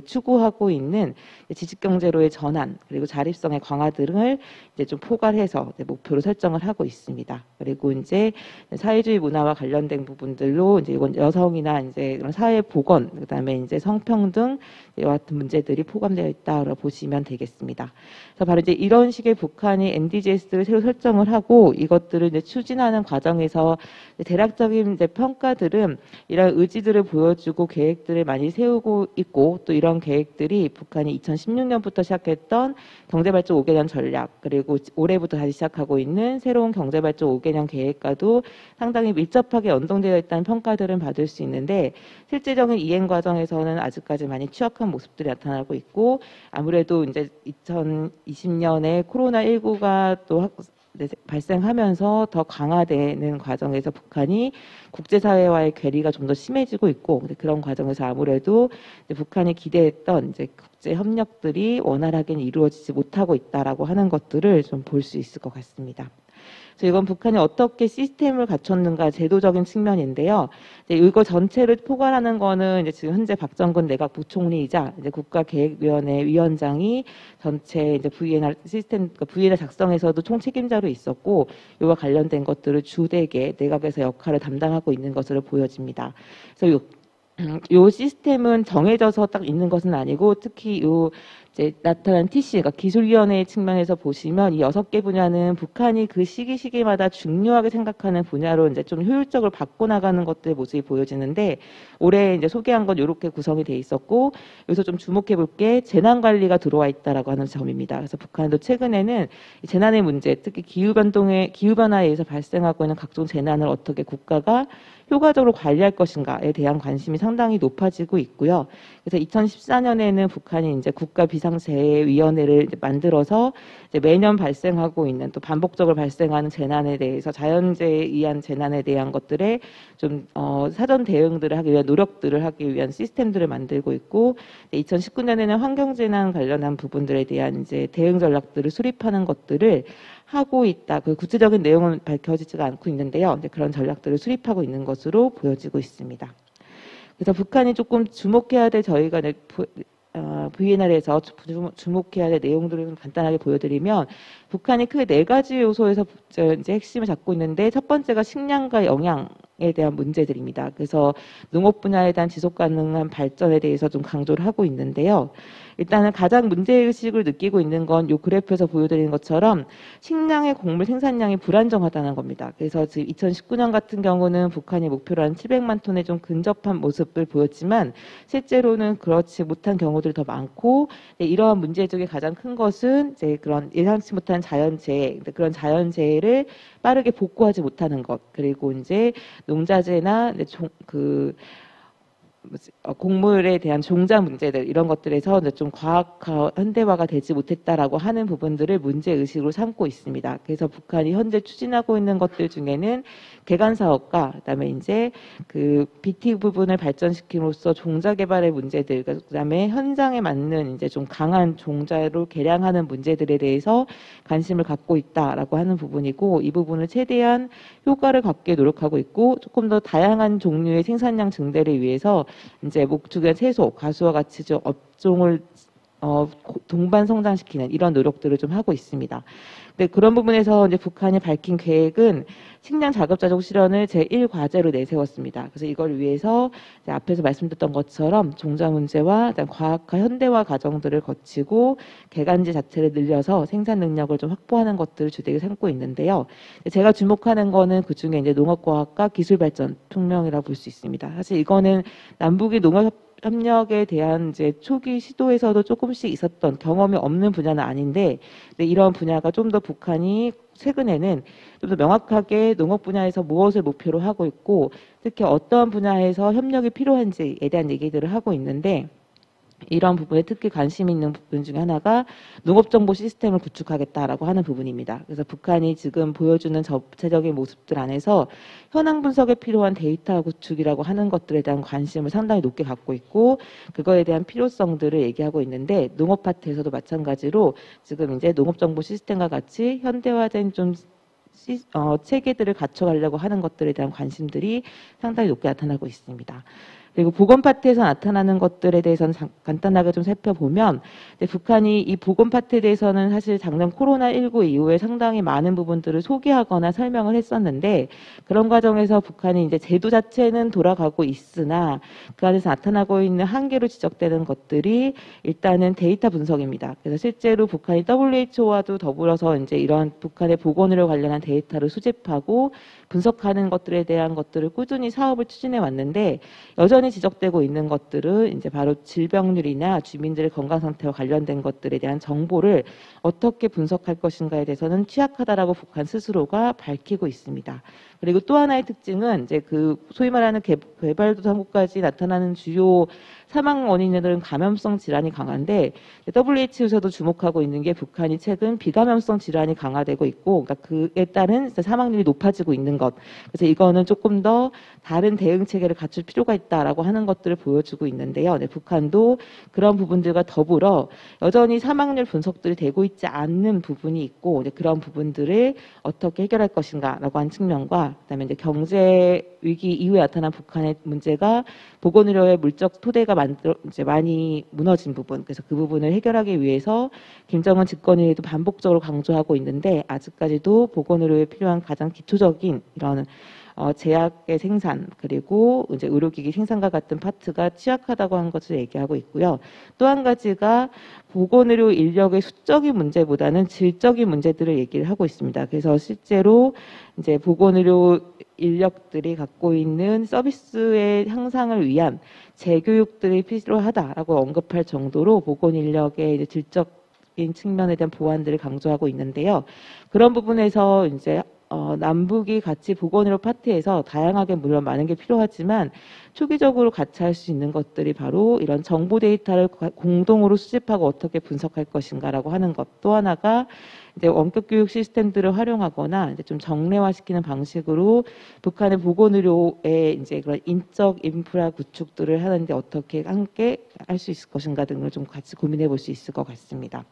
추구하고 있는 지식경제로의 전환, 그리고 자립성의 강화 등을 이제 좀 포괄해서 이제 목표로 설정을 하고 있습니다. 그리고 이제 사회주의 문화와 관련된 부분들로 이제 이건 여성이나 이제 그런 사회 보건, 그다음에 이제 성평등 이와 같은 문제들이 포함되어 있다고 보시면 되겠습니다. 그래서 바로 이제 이런 식의 북한이 NDGs를 새로 설정을 하고 이것들을 이제 추진하는 과정에서 대략적인 이제 평가들은 이런 의지들을 보여주고 계획들을 많이 세우고 있고 또 이런 계획들이 북한이 2016년부터 시작했던 경제발전 5개년 전략 그리고 올해부터 다시 시작하고 있는 새로운 경제발전 5개년 계획과도 상당히 밀접하게 연동되어 있다는 평가들은 받을 수 있는데 실제적인 이행 과정에서는 아직까지 많이 취약한 모습들이 나타나고 있고 아무래도 이제 2020년에 코로나19가 또 발생하면서 더 강화되는 과정에서 북한이 국제사회와의 괴리가 좀 더 심해지고 있고 그런 과정에서 아무래도 북한이 기대했던 이제 국제 협력들이 원활하게 이루어지지 못하고 있다라고 하는 것들을 좀 볼 수 있을 것 같습니다. 그래서 이건 북한이 어떻게 시스템을 갖췄는가 제도적인 측면인데요. 이제 이거 전체를 포괄하는 거는 이제 지금 현재 박정근 내각 부총리이자 이제 국가계획위원회 위원장이 전체 이제 VNR 시스템, 그러니까 VNR 작성에서도 총책임자로 있었고 이와 관련된 것들을 주되게 내각에서 역할을 담당하고 있는 것으로 보여집니다. 그래서 요 시스템은 정해져서 딱 있는 것은 아니고 특히 요 이제 나타난 TC, 그러니까 기술위원회의 측면에서 보시면 이 6개 분야는 북한이 그 시기마다 중요하게 생각하는 분야로 이제 좀 효율적으로 바꿔나가는 것들의 모습이 보여지는데 올해 이제 소개한 건 이렇게 구성이 돼 있었고 여기서 좀 주목해 볼 게 재난관리가 들어와 있다라고 하는 점입니다. 그래서 북한도 최근에는 이 재난의 문제, 특히 기후변화에 의해서 발생하고 있는 각종 재난을 어떻게 국가가 효과적으로 관리할 것인가에 대한 관심이 상당히 높아지고 있고요. 그래서 2014년에는 북한이 이제 국가비상재해위원회를 만들어서 이제 매년 발생하고 있는 또 반복적으로 발생하는 재난에 대해서 자연재해에 의한 재난에 대한 것들에 좀 사전 대응들을 하기 위한 노력들을 하기 위한 시스템들을 만들고 있고 2019년에는 환경재난 관련한 부분들에 대한 이제 대응 전략들을 수립하는 것들을 하고 있다. 그 구체적인 내용은 밝혀지지가 않고 있는데요. 이제 그런 전략들을 수립하고 있는 것으로 보여지고 있습니다. 그래서 북한이 조금 주목해야 될 저희가 VNR에서 주목해야 될 내용들을 좀 간단하게 보여드리면 북한이 크게 4가지 요소에서 이제 핵심을 잡고 있는데 첫 번째가 식량과 영양에 대한 문제들입니다. 그래서 농업 분야에 대한 지속 가능한 발전에 대해서 좀 강조를 하고 있는데요. 일단은 가장 문제의식을 느끼고 있는 건 이 그래프에서 보여드리는 것처럼 식량의 곡물 생산량이 불안정하다는 겁니다. 그래서 지금 2019년 같은 경우는 북한이 목표로 한 700만 톤에 좀 근접한 모습을 보였지만 실제로는 그렇지 못한 경우들이 더 많고 이러한 문제 중에 가장 큰 것은 이제 그런 예상치 못한 자연재해, 그런 자연재해를 빠르게 복구하지 못하는 것, 그리고 이제 농자재나 곡물에 대한 종자 문제들 이런 것들에서 이제 좀 과학화 현대화가 되지 못했다라고 하는 부분들을 문제 의식으로 삼고 있습니다. 그래서 북한이 현재 추진하고 있는 것들 중에는 개간 사업과 그다음에 이제 그 BT 부분을 발전시킴으로써 종자 개발의 문제들, 그다음에 현장에 맞는 이제 좀 강한 종자로 개량하는 문제들에 대해서 관심을 갖고 있다라고 하는 부분이고, 이 부분을 최대한 효과를 갖게 노력하고 있고, 조금 더 다양한 종류의 생산량 증대를 위해서 이제 목축의 채소, 가수와 같이 좀 업종을 동반 성장시키는 이런 노력들을 좀 하고 있습니다. 근데 그런 부분에서 이제 북한이 밝힌 계획은 식량 자급자족 실현을 제1과제로 내세웠습니다. 그래서 이걸 위해서 이제 앞에서 말씀드렸던 것처럼 종자 문제와 과학화 현대화 과정들을 거치고 개간지 자체를 늘려서 생산 능력을 좀 확보하는 것들을 주되게 삼고 있는데요. 제가 주목하는 거는 그 중에 이제 농업과학과 기술발전 혁명이라고 볼 수 있습니다. 사실 이거는 남북이 농업 협력에 대한 이제 초기 시도에서도 조금씩 있었던 경험이 없는 분야는 아닌데, 근데 이런 분야가 좀 더 북한이 최근에는 좀 더 명확하게 농업 분야에서 무엇을 목표로 하고 있고, 특히 어떤 분야에서 협력이 필요한지에 대한 얘기들을 하고 있는데, 이런 부분에 특히 관심 있는 부분 중에 하나가 농업정보 시스템을 구축하겠다라고 하는 부분입니다. 그래서 북한이 지금 보여주는 전체적인 모습들 안에서 현황 분석에 필요한 데이터 구축이라고 하는 것들에 대한 관심을 상당히 높게 갖고 있고, 그거에 대한 필요성들을 얘기하고 있는데, 농업 파트에서도 마찬가지로 지금 이제 농업정보 시스템과 같이 현대화된 좀 체계들을 갖춰가려고 하는 것들에 대한 관심들이 상당히 높게 나타나고 있습니다. 그리고 보건 파트에서 나타나는 것들에 대해서는 간단하게 좀 살펴보면, 북한이 이 보건 파트에 대해서는 사실 작년 코로나19 이후에 상당히 많은 부분들을 소개하거나 설명을 했었는데, 그런 과정에서 북한이 이제 제도 자체는 돌아가고 있으나 그 안에서 나타나고 있는 한계로 지적되는 것들이 일단은 데이터 분석입니다. 그래서 실제로 북한이 WHO와도 더불어서 이제 이런 북한의 보건의료 관련한 데이터를 수집하고 분석하는 것들에 대한 것들을 꾸준히 사업을 추진해 왔는데, 여전히 지적되고 있는 것들은 이제 바로 질병률이나 주민들의 건강 상태와 관련된 것들에 대한 정보를 어떻게 분석할 것인가에 대해서는 취약하다라고 북한 스스로가 밝히고 있습니다. 그리고 또 하나의 특징은 이제 그 소위 말하는 개발도상국까지 나타나는 주요 사망 원인들은 감염성 질환이 강한데, WHO에서도 주목하고 있는 게 북한이 최근 비감염성 질환이 강화되고 있고, 그러니까 그에 따른 사망률이 높아지고 있는 것. 그래서 이거는 조금 더 다른 대응 체계를 갖출 필요가 있다라고 하는 것들을 보여주고 있는데요. 네, 북한도 그런 부분들과 더불어 여전히 사망률 분석들이 되고 있지 않는 부분이 있고, 그런 부분들을 어떻게 해결할 것인가라고 하는 측면과, 그다음에 이제 경제 위기 이후에 나타난 북한의 문제가 보건의료의 물적 토대가 이제 많이 무너진 부분, 그래서 그 부분을 해결하기 위해서 김정은 집권에도 반복적으로 강조하고 있는데, 아직까지도 보건의료에 필요한 가장 기초적인 이런 제약의 생산, 그리고 이제 의료기기 생산과 같은 파트가 취약하다고 하는 것을 얘기하고 있고요. 또 한 가지가 보건의료 인력의 수적인 문제보다는 질적인 문제들을 얘기를 하고 있습니다. 그래서 실제로 이제 보건의료 인력들이 갖고 있는 서비스의 향상을 위한 재교육들이 필요하다라고 언급할 정도로 보건 인력의 이제 질적인 측면에 대한 보완들을 강조하고 있는데요. 그런 부분에서 이제 남북이 같이 보건의료 파트에서 다양하게 물론 많은 게 필요하지만 초기적으로 같이 할 수 있는 것들이 바로 이런 정보 데이터를 공동으로 수집하고 어떻게 분석할 것인가라고 하는 것. 또 하나가 이제 원격 교육 시스템들을 활용하거나 이제 좀 정례화시키는 방식으로 북한의 보건의료의 이제 그런 인적 인프라 구축들을 하는데 어떻게 함께 할 수 있을 것인가 등을 좀 같이 고민해 볼 수 있을 것 같습니다.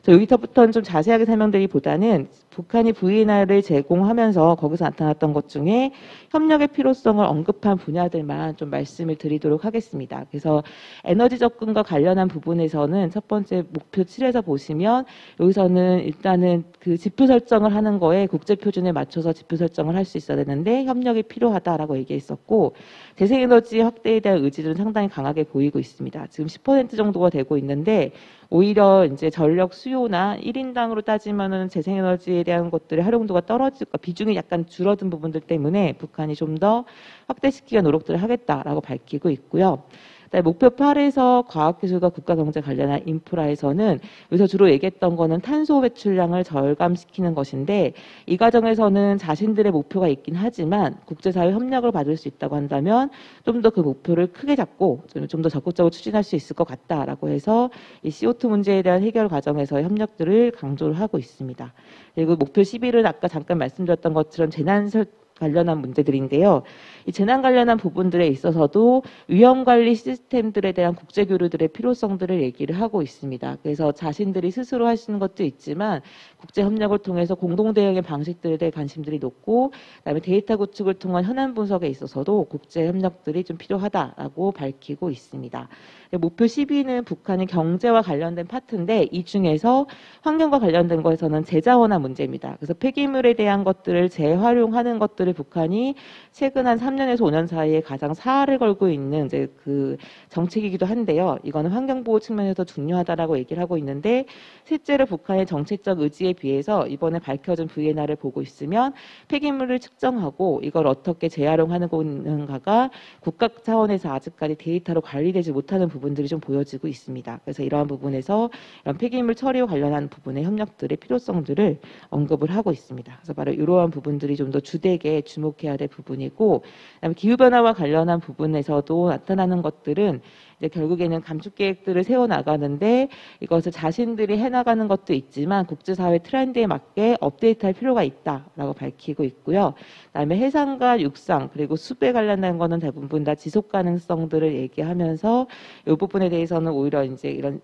여기서부터는 좀 자세하게 설명드리기보다는 북한이 VNR을 제공하면서 거기서 나타났던 것 중에 협력의 필요성을 언급한 분야들만 좀 말씀을 드리도록 하겠습니다. 그래서 에너지 접근과 관련한 부분에서는 첫 번째 목표 7에서 보시면 여기서는 일단은 그 지표 설정을 하는 거에 국제 표준에 맞춰서 지표 설정을 할 수 있어야 되는데 협력이 필요하다라고 얘기했었고, 재생에너지 확대에 대한 의지들은 상당히 강하게 보이고 있습니다. 지금 10% 정도가 되고 있는데 오히려 이제 전력 수요나 1인당으로 따지면은 재생에너지에 대한 것들의 활용도가 떨어질까, 비중이 약간 줄어든 부분들 때문에 북한이 좀 더 확대시키기 노력들을 하겠다라고 밝히고 있고요. 그다음에 목표 8에서 과학기술과 국가경제 관련한 인프라에서는 여기서 주로 얘기했던 거는 탄소 배출량을 절감시키는 것인데 이 과정에서는 자신들의 목표가 있긴 하지만 국제사회 협력을 받을 수 있다고 한다면 좀 더 그 목표를 크게 잡고 좀 더 적극적으로 추진할 수 있을 것 같다라고 해서 이 CO2 문제에 대한 해결 과정에서의 협력들을 강조를 하고 있습니다. 그리고 목표 11은 아까 잠깐 말씀드렸던 것처럼 재난 관련한 문제들인데요. 이 재난 관련한 부분들에 있어서도 위험관리 시스템들에 대한 국제교류들의 필요성들을 얘기를 하고 있습니다. 그래서 자신들이 스스로 하시는 것도 있지만 국제협력을 통해서 공동대응의 방식들에 대해 관심들이 높고 그다음에 데이터 구축을 통한 현안 분석에 있어서도 국제협력들이 좀 필요하다라고 밝히고 있습니다. 목표 12는 북한의 경제와 관련된 파트인데 이 중에서 환경과 관련된 것에서는 재자원화 문제입니다. 그래서 폐기물에 대한 것들을 재활용하는 것들을 북한이 최근 한 3년에서 5년 사이에 가장 사활을 걸고 있는 이제 그 정책이기도 한데요. 이거는 환경보호 측면에서 중요하다라고 얘기를 하고 있는데 실제로 북한의 정책적 의지에 비해서 이번에 밝혀진 VNR을 보고 있으면 폐기물을 측정하고 이걸 어떻게 재활용하는가가 국가 차원에서 아직까지 데이터로 관리되지 못하는 부분들이 좀 보여지고 있습니다. 그래서 이러한 부분에서 이런 폐기물 처리와 관련한 부분의 협력들의 필요성들을 언급을 하고 있습니다. 그래서 바로 이러한 부분들이 좀 더 주되게 주목해야 될 부분이고, 그다음에 기후 변화와 관련한 부분에서도 나타나는 것들은 이제 결국에는 감축 계획들을 세워 나가는데 이것을 자신들이 해나가는 것도 있지만 국제사회 트렌드에 맞게 업데이트할 필요가 있다라고 밝히고 있고요. 그다음에 해상과 육상 그리고 숲에 관련된 거는 대부분 다 지속 가능성들을 얘기하면서 이 부분에 대해서는 오히려 이제 이런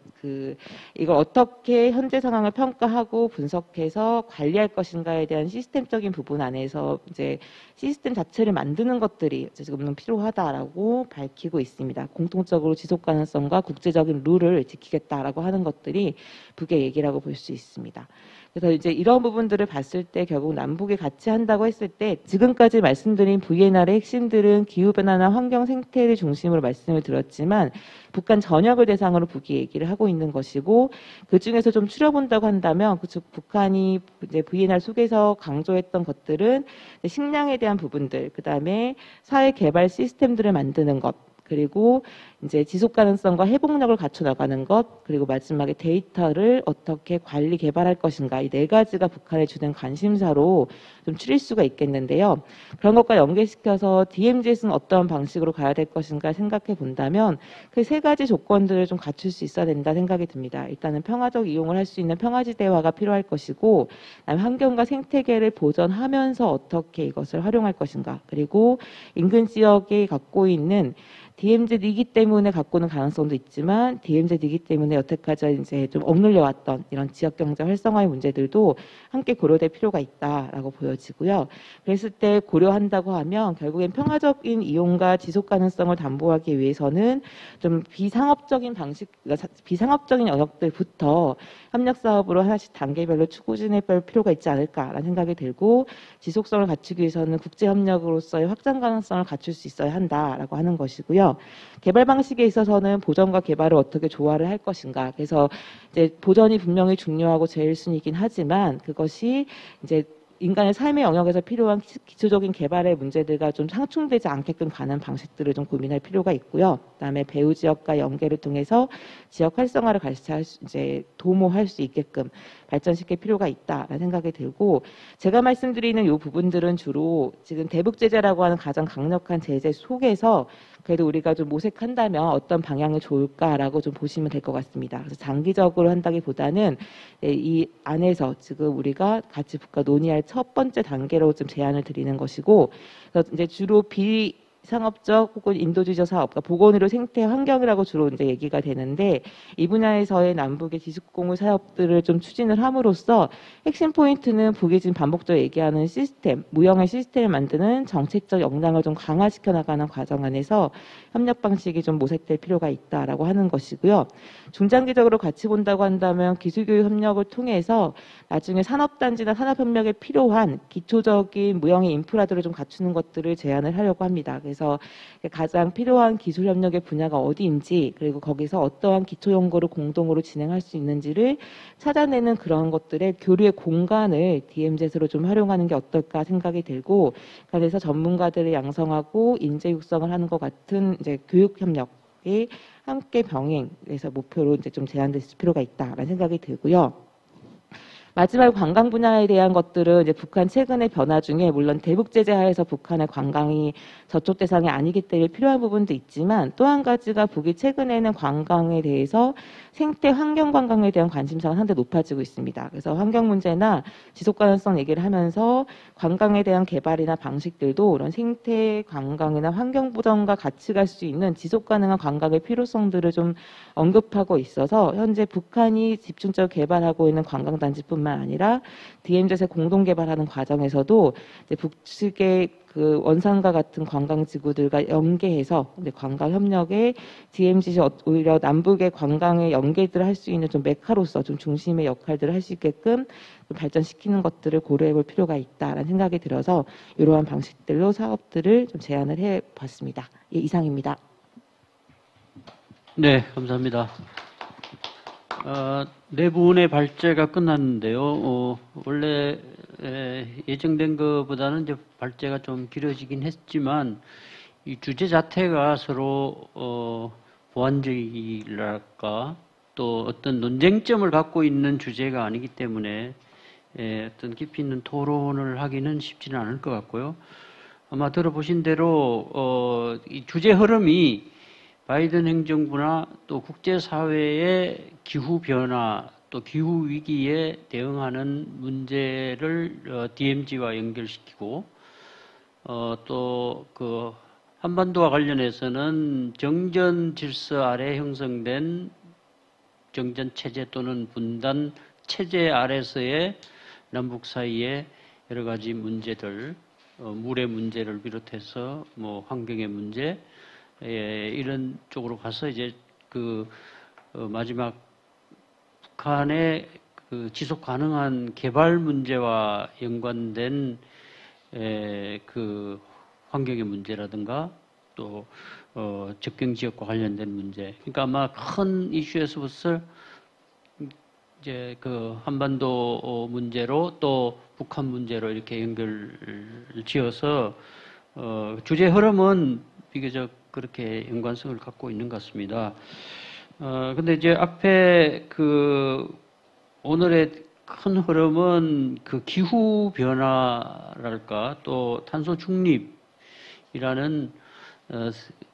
이걸 어떻게 현재 상황을 평가하고 분석해서 관리할 것인가에 대한 시스템적인 부분 안에서 이제 시스템 자체를 만드는 것들이 지금은 필요하다라고 밝히고 있습니다. 공통적으로 지속 가능성과 국제적인 룰을 지키겠다라고 하는 것들이 북의 얘기라고 볼 수 있습니다. 그래서 이제 이런 부분들을 봤을 때 결국 남북이 같이 한다고 했을 때 지금까지 말씀드린 VNR의 핵심들은 기후변화나 환경 생태를 중심으로 말씀을 드렸지만 북한 전역을 대상으로 북이 얘기를 하고 있는 것이고 그중에서 좀 추려본다고 한다면 북한이 이제 VNR 속에서 강조했던 것들은 식량에 대한 부분들, 그다음에 사회 개발 시스템들을 만드는 것, 그리고 이제 지속 가능성과 회복력을 갖춰 나가는 것, 그리고 마지막에 데이터를 어떻게 관리 개발할 것인가, 이 네 가지가 북한에 주는 관심사로 좀 추릴 수가 있겠는데요. 그런 것과 연계시켜서 DMZ에서는 어떤 방식으로 가야 될 것인가 생각해 본다면 그 세 가지 조건들을 좀 갖출 수 있어야 된다 생각이 듭니다. 일단은 평화적 이용을 할 수 있는 평화지 대화가 필요할 것이고, 그다음에 환경과 생태계를 보존하면서 어떻게 이것을 활용할 것인가, 그리고 인근 지역에 갖고 있는 DMZ이기 때문에 갖고는 가능성도 있지만 DMZ이기 때문에 여태까지 이제 좀 억눌려 왔던 이런 지역 경제 활성화의 문제들도 함께 고려될 필요가 있다라고 보여지고요. 그랬을 때 고려한다고 하면 결국엔 평화적인 이용과 지속 가능성을 담보하기 위해서는 좀 비상업적인 방식, 비상업적인 영역들부터 협력 사업으로 하나씩 단계별로 추진해 볼 필요가 있지 않을까라는 생각이 들고, 지속성을 갖추기 위해서는 국제 협력으로서의 확장 가능성을 갖출 수 있어야 한다라고 하는 것이고요. 개발 방식에 있어서는 보전과 개발을 어떻게 조화를 할 것인가. 그래서 이제 보전이 분명히 중요하고 제일 순위이긴 하지만 그것이 이제 인간의 삶의 영역에서 필요한 기초적인 개발의 문제들과 좀 상충되지 않게끔 가는 방식들을 좀 고민할 필요가 있고요. 그다음에 배후 지역과 연계를 통해서 지역 활성화를 같이 이제 도모할 수 있게끔 발전시킬 필요가 있다라는 생각이 들고, 제가 말씀드리는 이 부분들은 주로 지금 대북 제재라고 하는 가장 강력한 제재 속에서 그래도 우리가 좀 모색한다면 어떤 방향이 좋을까라고 좀 보시면 될 것 같습니다. 그래서 장기적으로 한다기보다는 이 안에서 지금 우리가 같이 북과 논의할 첫 번째 단계로 좀 제안을 드리는 것이고, 그래서 이제 주로 비상업적 혹은 인도주의적 사업, 그러니까 보건의료, 생태, 환경이라고 주로 이제 얘기가 되는데, 이 분야에서의 남북의 지속공유 사업들을 좀 추진을 함으로써 핵심 포인트는 북이 지금 반복적으로 얘기하는 시스템, 무형의 시스템을 만드는 정책적 역량을 좀 강화시켜 나가는 과정 안에서 협력 방식이 좀 모색될 필요가 있다라고 하는 것이고요. 중장기적으로 같이 본다고 한다면 기술교육 협력을 통해서 나중에 산업단지나 산업협력에 필요한 기초적인 무형의 인프라들을 좀 갖추는 것들을 제안을 하려고 합니다. 그래서 가장 필요한 기술 협력의 분야가 어디인지, 그리고 거기서 어떠한 기초 연구를 공동으로 진행할 수 있는지를 찾아내는 그런 것들의 교류의 공간을 DMZ로 좀 활용하는 게 어떨까 생각이 들고, 그래서 전문가들을 양성하고 인재 육성을 하는 것 같은 이제 교육 협력 협력에 함께 병행해서 목표로 이제 좀 제한됐을 필요가 있다라는 생각이 들고요. 마지막으로 관광 분야에 대한 것들은 이제 북한 최근의 변화 중에 물론 대북 제재 하에서 북한의 관광이 저촉 대상이 아니기 때문에 필요한 부분도 있지만 또 한 가지가 북이 최근에는 관광에 대해서 생태 환경 관광에 대한 관심사가 상당히 높아지고 있습니다. 그래서 환경 문제나 지속 가능성 얘기를 하면서 관광에 대한 개발이나 방식들도 이런 생태 관광이나 환경 보전과 같이 갈 수 있는 지속 가능한 관광의 필요성들을 좀 언급하고 있어서 현재 북한이 집중적으로 개발하고 있는 관광단지뿐만 아니라 DMZ에서 공동 개발하는 과정에서도 이제 북측의 그 원산과 같은 관광지구들과 연계해서 이제 관광 협력에 DMZ이 오히려 남북의 관광의 연계들을 할 수 있는 좀 메카로서 좀 중심의 역할들을 할 수 있게끔 좀 발전시키는 것들을 고려해 볼 필요가 있다라는 생각이 들어서 이러한 방식들로 사업들을 좀 제안을 해 봤습니다. 예, 이상입니다. 네, 감사합니다. 네 분의 발제가 끝났는데요. 원래 예정된 것보다는 이제 발제가 좀 길어지긴 했지만 이 주제 자체가 서로 보완적이랄까 또 어떤 논쟁점을 갖고 있는 주제가 아니기 때문에 어떤 깊이 있는 토론을 하기는 쉽지는 않을 것 같고요. 아마 들어보신 대로 이 주제 흐름이 바이든 행정부나 또 국제사회의 기후변화 또 기후위기에 대응하는 문제를 DMZ와 연결시키고 또 그 한반도와 관련해서는 정전 질서 아래 형성된 정전 체제 또는 분단 체제 아래서의 남북 사이의 여러 가지 문제들, 물의 문제를 비롯해서 뭐 환경의 문제, 이런 쪽으로 가서 이제 그 마지막 북한의 그 지속 가능한 개발 문제와 연관된 그 환경의 문제라든가 또 접경 지역과 관련된 문제. 그러니까 아마 큰 이슈에서부터 이제 그 한반도 문제로 또 북한 문제로 이렇게 연결 지어서 주제 흐름은 비교적 그렇게 연관성을 갖고 있는 것 같습니다. 근데 이제 앞에 그 오늘의 큰 흐름은 그 기후 변화랄까 또 탄소 중립이라는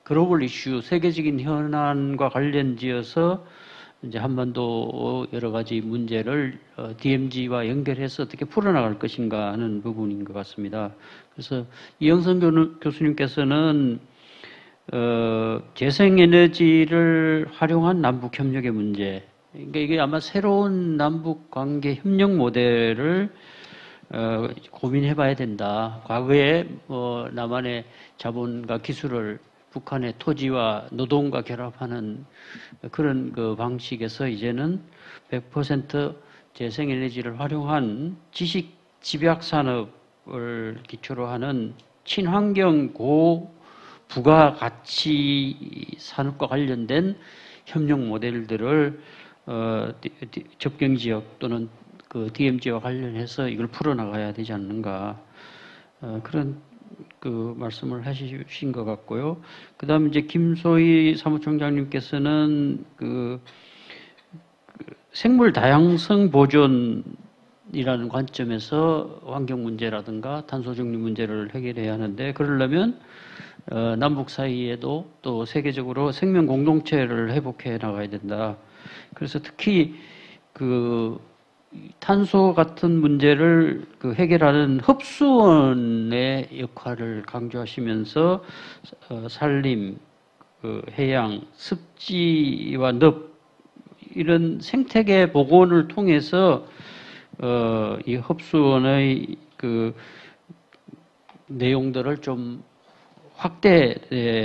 글로벌 이슈, 세계적인 현안과 관련지어서 이제 한반도 여러 가지 문제를 DMZ와 연결해서 어떻게 풀어나갈 것인가 하는 부분인 것 같습니다. 그래서 이영선 교수님께서는 재생에너지를 활용한 남북 협력의 문제, 그러니까 이게 아마 새로운 남북 관계 협력 모델을 고민해봐야 된다. 과거에 남한의 자본과 기술을 북한의 토지와 노동과 결합하는 그런 그 방식에서 이제는 100% 재생에너지를 활용한 지식 집약 산업을 기초로 하는 친환경 고부가가치 산업과 관련된 협력 모델들을 접경 지역 또는 그 DMZ와 관련해서 이걸 풀어나가야 되지 않는가 그런 그 말씀을 하신 것 같고요. 그다음에 이제 김소희 사무총장님께서는 그 생물 다양성 보존이라는 관점에서 환경 문제라든가 탄소 중립 문제를 해결해야 하는데 그러려면 남북 사이에도 또 세계적으로 생명 공동체를 회복해 나가야 된다. 그래서 특히 그 탄소 같은 문제를 그 해결하는 흡수원의 역할을 강조하시면서 산림, 그 해양, 습지와 늪 이런 생태계 복원을 통해서 이 흡수원의 그 내용들을 좀 확대해서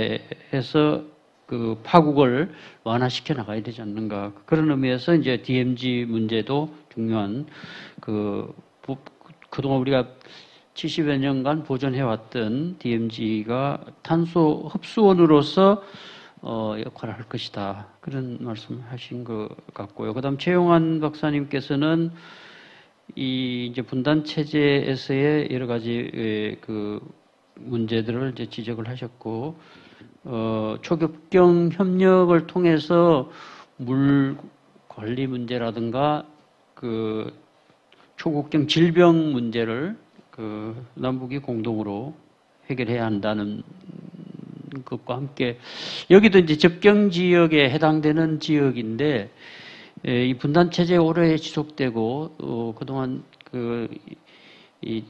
그 파국을 완화시켜 나가야 되지 않는가. 그런 의미에서 이제 DMZ 문제도 중요한 그동안 우리가 70여 년간 보존해왔던 DMZ가 탄소 흡수원으로서 역할을 할 것이다. 그런 말씀을 하신 것 같고요. 그 다음 최용환 박사님께서는 이 이제 분단 체제에서의 여러 가지 그 문제들을 이제 지적을 하셨고, 초급경 협력을 통해서 물 관리 문제라든가 그 초급경 질병 문제를 그 남북이 공동으로 해결해야 한다는 것과 함께 여기도 이제 접경 지역에 해당되는 지역인데 이 분단 체제 오래 지속되고 그동안 이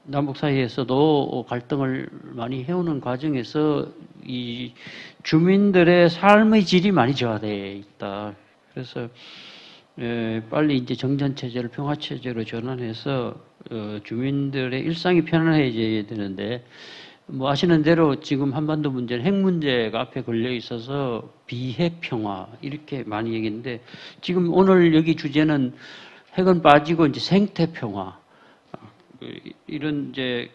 남북 사이에서도 갈등을 많이 해오는 과정에서 이 주민들의 삶의 질이 많이 저하되어 있다. 그래서 빨리 이제 정전 체제를 평화 체제로 전환해서 주민들의 일상이 편안해져야 되는데 뭐 아시는 대로 지금 한반도 문제는 핵 문제가 앞에 걸려 있어서 비핵 평화 이렇게 많이 얘기했는데 지금 오늘 여기 주제는 핵은 빠지고 이제 생태 평화 이런 이제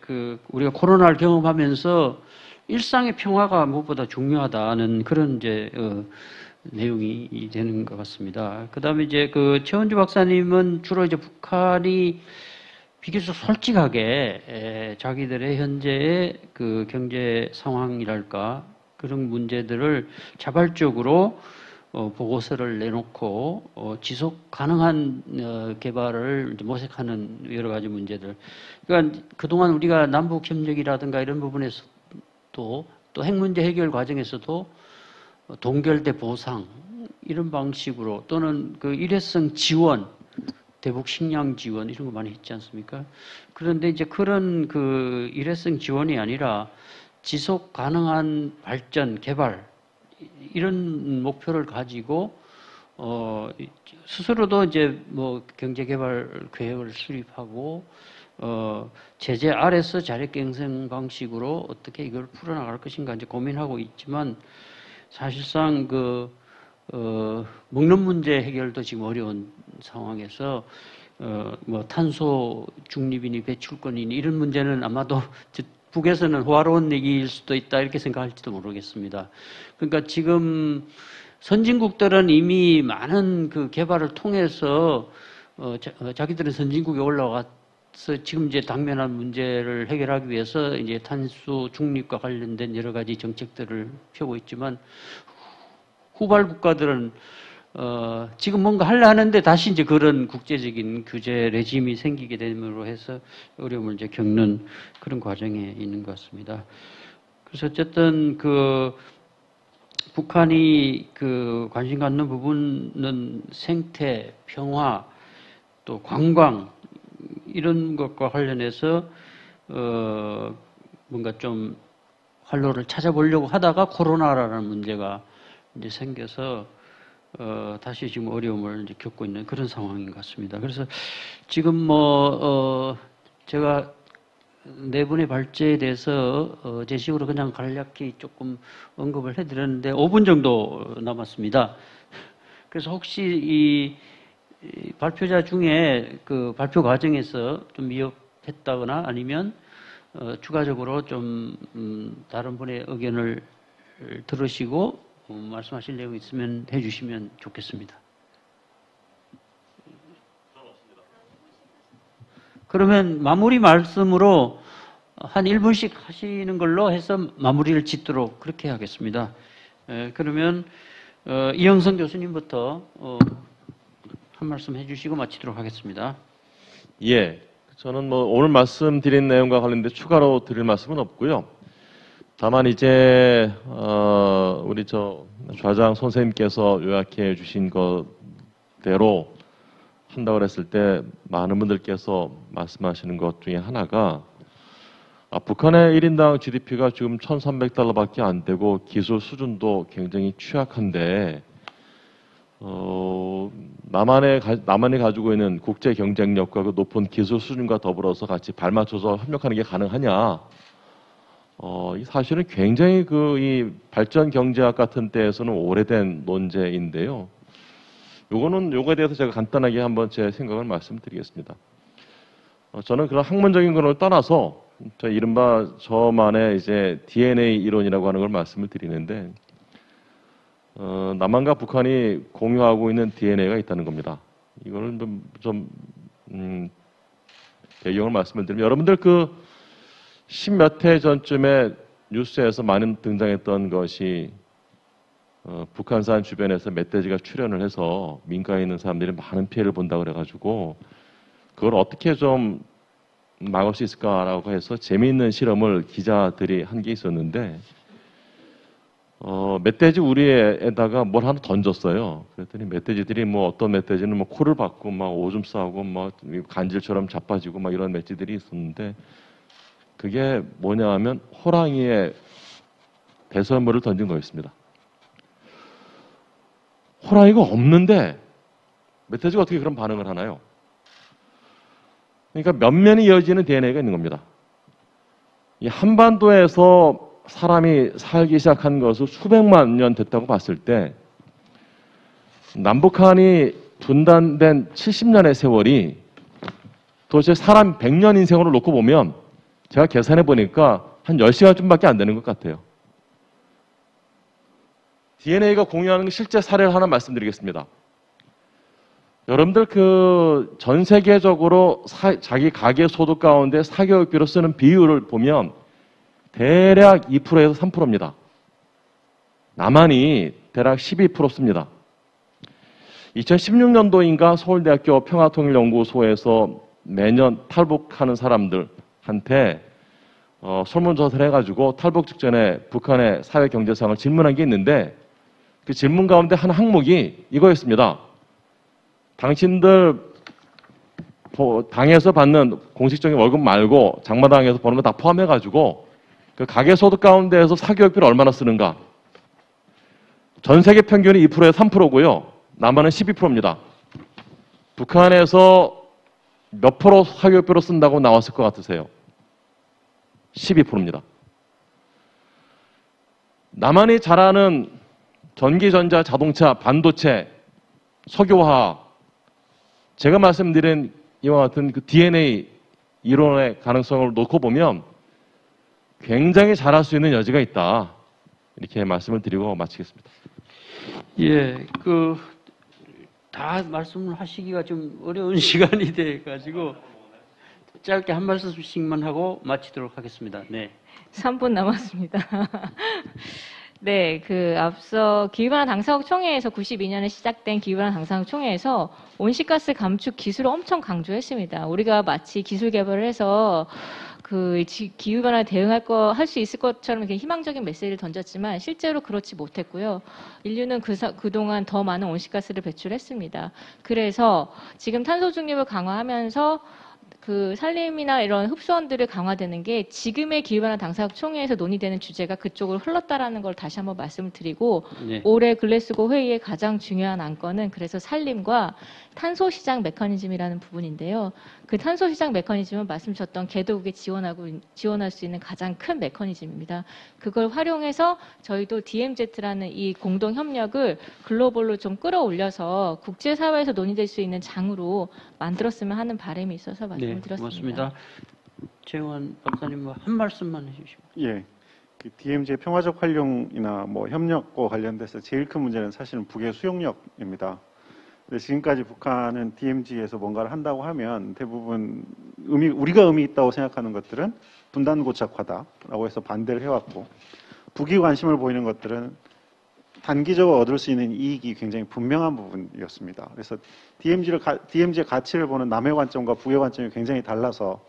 우리가 코로나를 경험하면서 일상의 평화가 무엇보다 중요하다는 그런 이제 내용이 되는 것 같습니다. 그다음에 이제 최원주 박사님은 주로 이제 북한이 비교적 솔직하게 자기들의 현재의 그 경제 상황이랄까 그런 문제들을 자발적으로 보고서를 내놓고 지속 가능한 개발을 이제 모색하는 여러 가지 문제들. 그러니까 그동안 우리가 남북 협력이라든가 이런 부분에서도 또 핵 문제 해결 과정에서도 동결대 보상 이런 방식으로 또는 그 일회성 지원 대북 식량 지원 이런 거 많이 했지 않습니까? 그런데 이제 그런 그 일회성 지원이 아니라 지속 가능한 발전, 개발 이런 목표를 가지고 스스로도 이제 뭐 경제 개발 계획을 수립하고 제재 아래서 자력 경쟁 방식으로 어떻게 이걸 풀어나갈 것인가 이제 고민하고 있지만 사실상 먹는 문제 해결도 지금 어려운 상황에서 뭐 탄소 중립이니 배출권이니 이런 문제는 아마도 북에서는 호화로운 얘기일 수도 있다 이렇게 생각할지도 모르겠습니다. 그러니까 지금 선진국들은 이미 많은 그 개발을 통해서 자기들은 선진국에 올라와서 지금 이제 당면한 문제를 해결하기 위해서 이제 탄소 중립과 관련된 여러 가지 정책들을 펴고 있지만 후발 국가들은 지금 뭔가 하려 하는데 다시 이제 그런 국제적인 규제 레짐이 생기게 됨으로 해서 어려움을 이제 겪는 그런 과정에 있는 것 같습니다. 그래서 어쨌든 북한이 관심 갖는 부분은 생태, 평화, 또 관광 이런 것과 관련해서 뭔가 좀 활로를 찾아보려고 하다가 코로나라는 문제가 이제 생겨서 다시 지금 어려움을 이제 겪고 있는 그런 상황인 것 같습니다. 그래서 지금 제가 네 분의 발제에 대해서 제 식으로 그냥 간략히 조금 언급을 해드렸는데 5분 정도 남았습니다. 그래서 혹시 이 발표자 중에 그 발표 과정에서 좀 미흡했다거나 아니면 추가적으로 좀 다른 분의 의견을 들으시고 말씀하실 내용이 있으면 해주시면 좋겠습니다. 그러면 마무리 말씀으로 한 1분씩 하시는 걸로 해서 마무리를 짓도록 그렇게 하겠습니다. 그러면 이영선 교수님부터 한 말씀 해주시고 마치도록 하겠습니다. 예, 저는 뭐 오늘 말씀드린 내용과 관련된 추가로 드릴 말씀은 없고요. 다만 이제 우리 좌장 선생님께서 요약해 주신 것대로 한다고 그랬을 때 많은 분들께서 말씀하시는 것 중에 하나가 북한의 1인당 GDP가 지금 1,300달러밖에 안 되고 기술 수준도 굉장히 취약한데 남한이 가지고 있는 국제 경쟁력과 그 높은 기술 수준과 더불어서 같이 발맞춰서 협력하는 게 가능하냐? 이 사실은 굉장히 이 발전 경제학 같은 데에서는 오래된 논제인데요. 요거에 대해서 제가 간단하게 한번 제 생각을 말씀드리겠습니다. 저는 그런 학문적인 거를 떠나서 이른바 저만의 이제 DNA 이론이라고 하는 걸 말씀을 드리는데 남한과 북한이 공유하고 있는 DNA가 있다는 겁니다. 이거는 좀 배경을 말씀을 드리면 여러분들 십몇 해 전쯤에 뉴스에서 많이 등장했던 것이 북한산 주변에서 멧돼지가 출현을 해서 민가에 있는 사람들이 많은 피해를 본다 그래가지고 그걸 어떻게 좀 막을 수 있을까라고 해서 재미있는 실험을 기자들이 한 게 있었는데 멧돼지 우리에다가 뭘 하나 던졌어요. 그랬더니 멧돼지들이 뭐 어떤 멧돼지는 뭐 코를 박고 막 오줌 싸고 막 간질처럼 자빠지고 막 이런 멧돼지들이 있었는데 그게 뭐냐 하면 호랑이의 배설물을 던진 거였습니다. 호랑이가 없는데 멧돼지가 어떻게 그런 반응을 하나요? 그러니까 면면이 이어지는 DNA가 있는 겁니다. 이 한반도에서 사람이 살기 시작한 것을 수백만 년 됐다고 봤을 때 남북한이 분단된 70년의 세월이 도대체 사람 100년 인생으로 놓고 보면 제가 계산해 보니까 한 10시간쯤밖에 안 되는 것 같아요. DNA가 공유하는 실제 사례를 하나 말씀드리겠습니다. 여러분들 전 세계적으로 자기 가계 소득 가운데 사교육비로 쓰는 비율을 보면 대략 2%에서 3%입니다. 남한이 대략 12% 씁니다. 2016년도인가 서울대학교 평화통일연구소에서 매년 탈북하는 사람들한테 설문조사를 해가지고 탈북 직전에 북한의 사회경제상을 질문한 게 있는데 그 질문 가운데 한 항목이 이거였습니다. 당신들 당에서 받는 공식적인 월급 말고 장마당에서 버는 거 다 포함해가지고 그 가계소득 가운데에서 사교육비를 얼마나 쓰는가. 전 세계 평균이 2%에서 3%고요. 남한은 12%입니다. 북한에서 몇 프로 사교육비로 쓴다고 나왔을 것 같으세요? 12%입니다. 남한이 잘하는 전기, 전자, 자동차, 반도체, 석유화학, 제가 말씀드린 이와 같은 그 DNA 이론의 가능성을 놓고 보면 굉장히 잘할 수 있는 여지가 있다. 이렇게 말씀을 드리고 마치겠습니다. 예, 다 말씀을 하시기가 좀 어려운 시간이 돼가지고 짧게 한 말씀씩만 하고 마치도록 하겠습니다. 네. 3분 남았습니다. 네, 앞서 기후변화 당사국 총회에서 92년에 시작된 기후변화 당사국 총회에서 온실가스 감축 기술을 엄청 강조했습니다. 우리가 마치 기술 개발을 해서 기후변화에 할 수 있을 것처럼 이렇게 희망적인 메시지를 던졌지만 실제로 그렇지 못했고요. 인류는 그동안 더 많은 온실가스를 배출했습니다. 그래서 지금 탄소 중립을 강화하면서 산림이나 이런 흡수원들을 강화되는 게 지금의 기후변화 당사국 총회에서 논의되는 주제가 그쪽으로 흘렀다라는 걸 다시 한번 말씀을 드리고 네. 올해 글래스고 회의의 가장 중요한 안건은 그래서 산림과 탄소 시장 메커니즘이라는 부분인데요. 그 탄소 시장 메커니즘은 말씀 주셨던 개도국에 지원할 수 있는 가장 큰 메커니즘입니다. 그걸 활용해서 저희도 DMZ라는 이 공동 협력을 글로벌로 좀 끌어올려서 국제사회에서 논의될 수 있는 장으로 만들었으면 하는 바람이 있어서 말씀을 드렸습니다. 고맙습니다. 최영환 박사님 한 말씀만 해주시면. 예. DMZ의 평화적 활용이나 협력과 관련돼서 제일 큰 문제는 사실은 북의 수용력입니다. 지금까지 북한은 DMZ에서 뭔가를 한다고 하면 대부분 우리가 의미 있다고 생각하는 것들은 분단 고착화다라고 해서 반대를 해왔고 북이 관심을 보이는 것들은 단기적으로 얻을 수 있는 이익이 굉장히 분명한 부분이었습니다. 그래서 DMZ의 가치를 보는 남의 관점과 북의 관점이 굉장히 달라서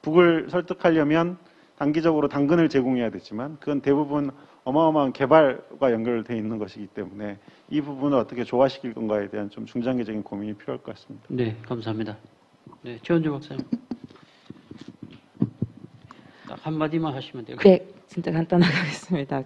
북을 설득하려면 단기적으로 당근을 제공해야 되지만 그건 대부분 어마어마한 개발과 연결되어 있는 것이기 때문에 이 부분을 어떻게 조화시킬 건가에 대한 좀 중장기적인 고민이 필요할 것 같습니다. 네, 감사합니다. 네, 최원주 박사님. 딱 한마디만 하시면 되고. 네, 진짜 간단하게 하겠습니다.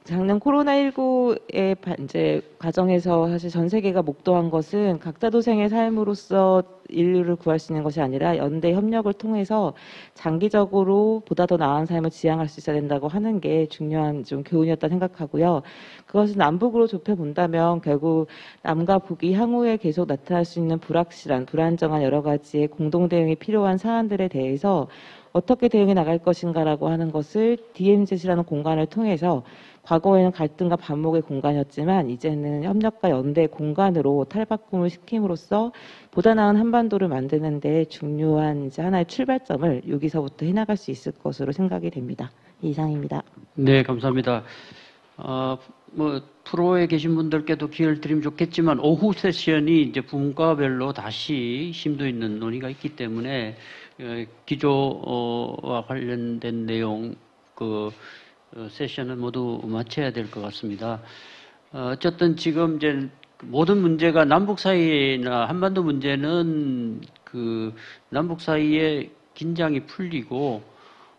작년 코로나19의 이제 과정에서 사실 전 세계가 목도한 것은 각자 도생의 삶으로서 인류를 구할 수 있는 것이 아니라 연대 협력을 통해서 장기적으로 보다 더 나은 삶을 지향할 수 있어야 된다고 하는 게 중요한 좀 교훈이었다 생각하고요. 그것을 남북으로 좁혀 본다면 결국 남과 북이 향후에 계속 나타날 수 있는 불안정한 여러 가지의 공동 대응이 필요한 사안들에 대해서 어떻게 대응해 나갈 것인가라고 하는 것을 DMZ라는 공간을 통해서 과거에는 갈등과 반목의 공간이었지만 이제는 협력과 연대의 공간으로 탈바꿈을 시킴으로써 보다 나은 한반도를 만드는 데 중요한 이제 하나의 출발점을 여기서부터 해나갈 수 있을 것으로 생각이 됩니다. 이상입니다. 네, 감사합니다. 뭐 프로에 계신 분들께도 기회를 드리면 좋겠지만 오후 세션이 이제 분과별로 다시 심도 있는 논의가 있기 때문에 기조와 관련된 내용 세션은 모두 마쳐야 될 것 같습니다. 어쨌든 지금 이제 모든 문제가 남북 사이나 한반도 문제는 남북 사이에 긴장이 풀리고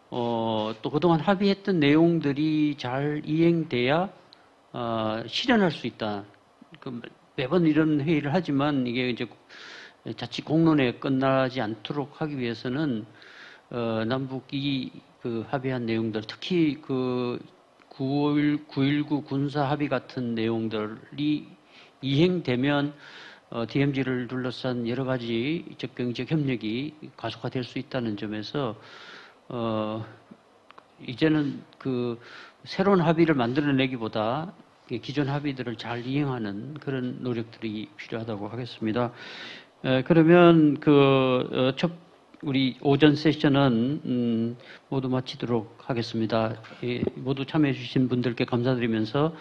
또 그동안 합의했던 내용들이 잘 이행돼야 실현할 수 있다. 매번 이런 회의를 하지만 이게 이제 자칫 공론에 끝나지 않도록 하기 위해서는 남북이 합의한 내용들, 특히 9.19 군사 합의 같은 내용들이 이행되면 DMZ를 둘러싼 여러 가지 경제적 협력이 가속화될 수 있다는 점에서 이제는 새로운 합의를 만들어내기보다 기존 합의들을 잘 이행하는 그런 노력들이 필요하다고 하겠습니다. 그러면 우리 오전 세션은 모두 마치도록 하겠습니다. 모두 참여해 주신 분들께 감사드리면서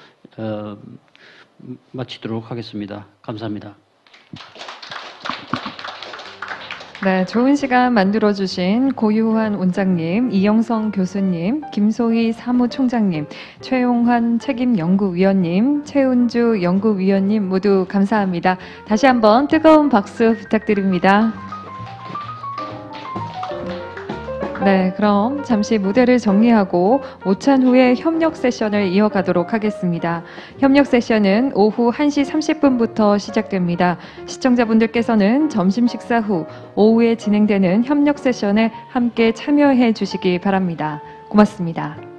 마치도록 하겠습니다. 감사합니다. 네, 좋은 시간 만들어주신 고유환 원장님, 이영성 교수님, 김소희 사무총장님, 최용환 책임연구위원님, 최은주 연구위원님 모두 감사합니다. 다시 한번 뜨거운 박수 부탁드립니다. 네, 그럼 잠시 무대를 정리하고 오찬 후에 협력 세션을 이어가도록 하겠습니다. 협력 세션은 오후 1시 30분부터 시작됩니다. 시청자분들께서는 점심 식사 후 오후에 진행되는 협력 세션에 함께 참여해 주시기 바랍니다. 고맙습니다.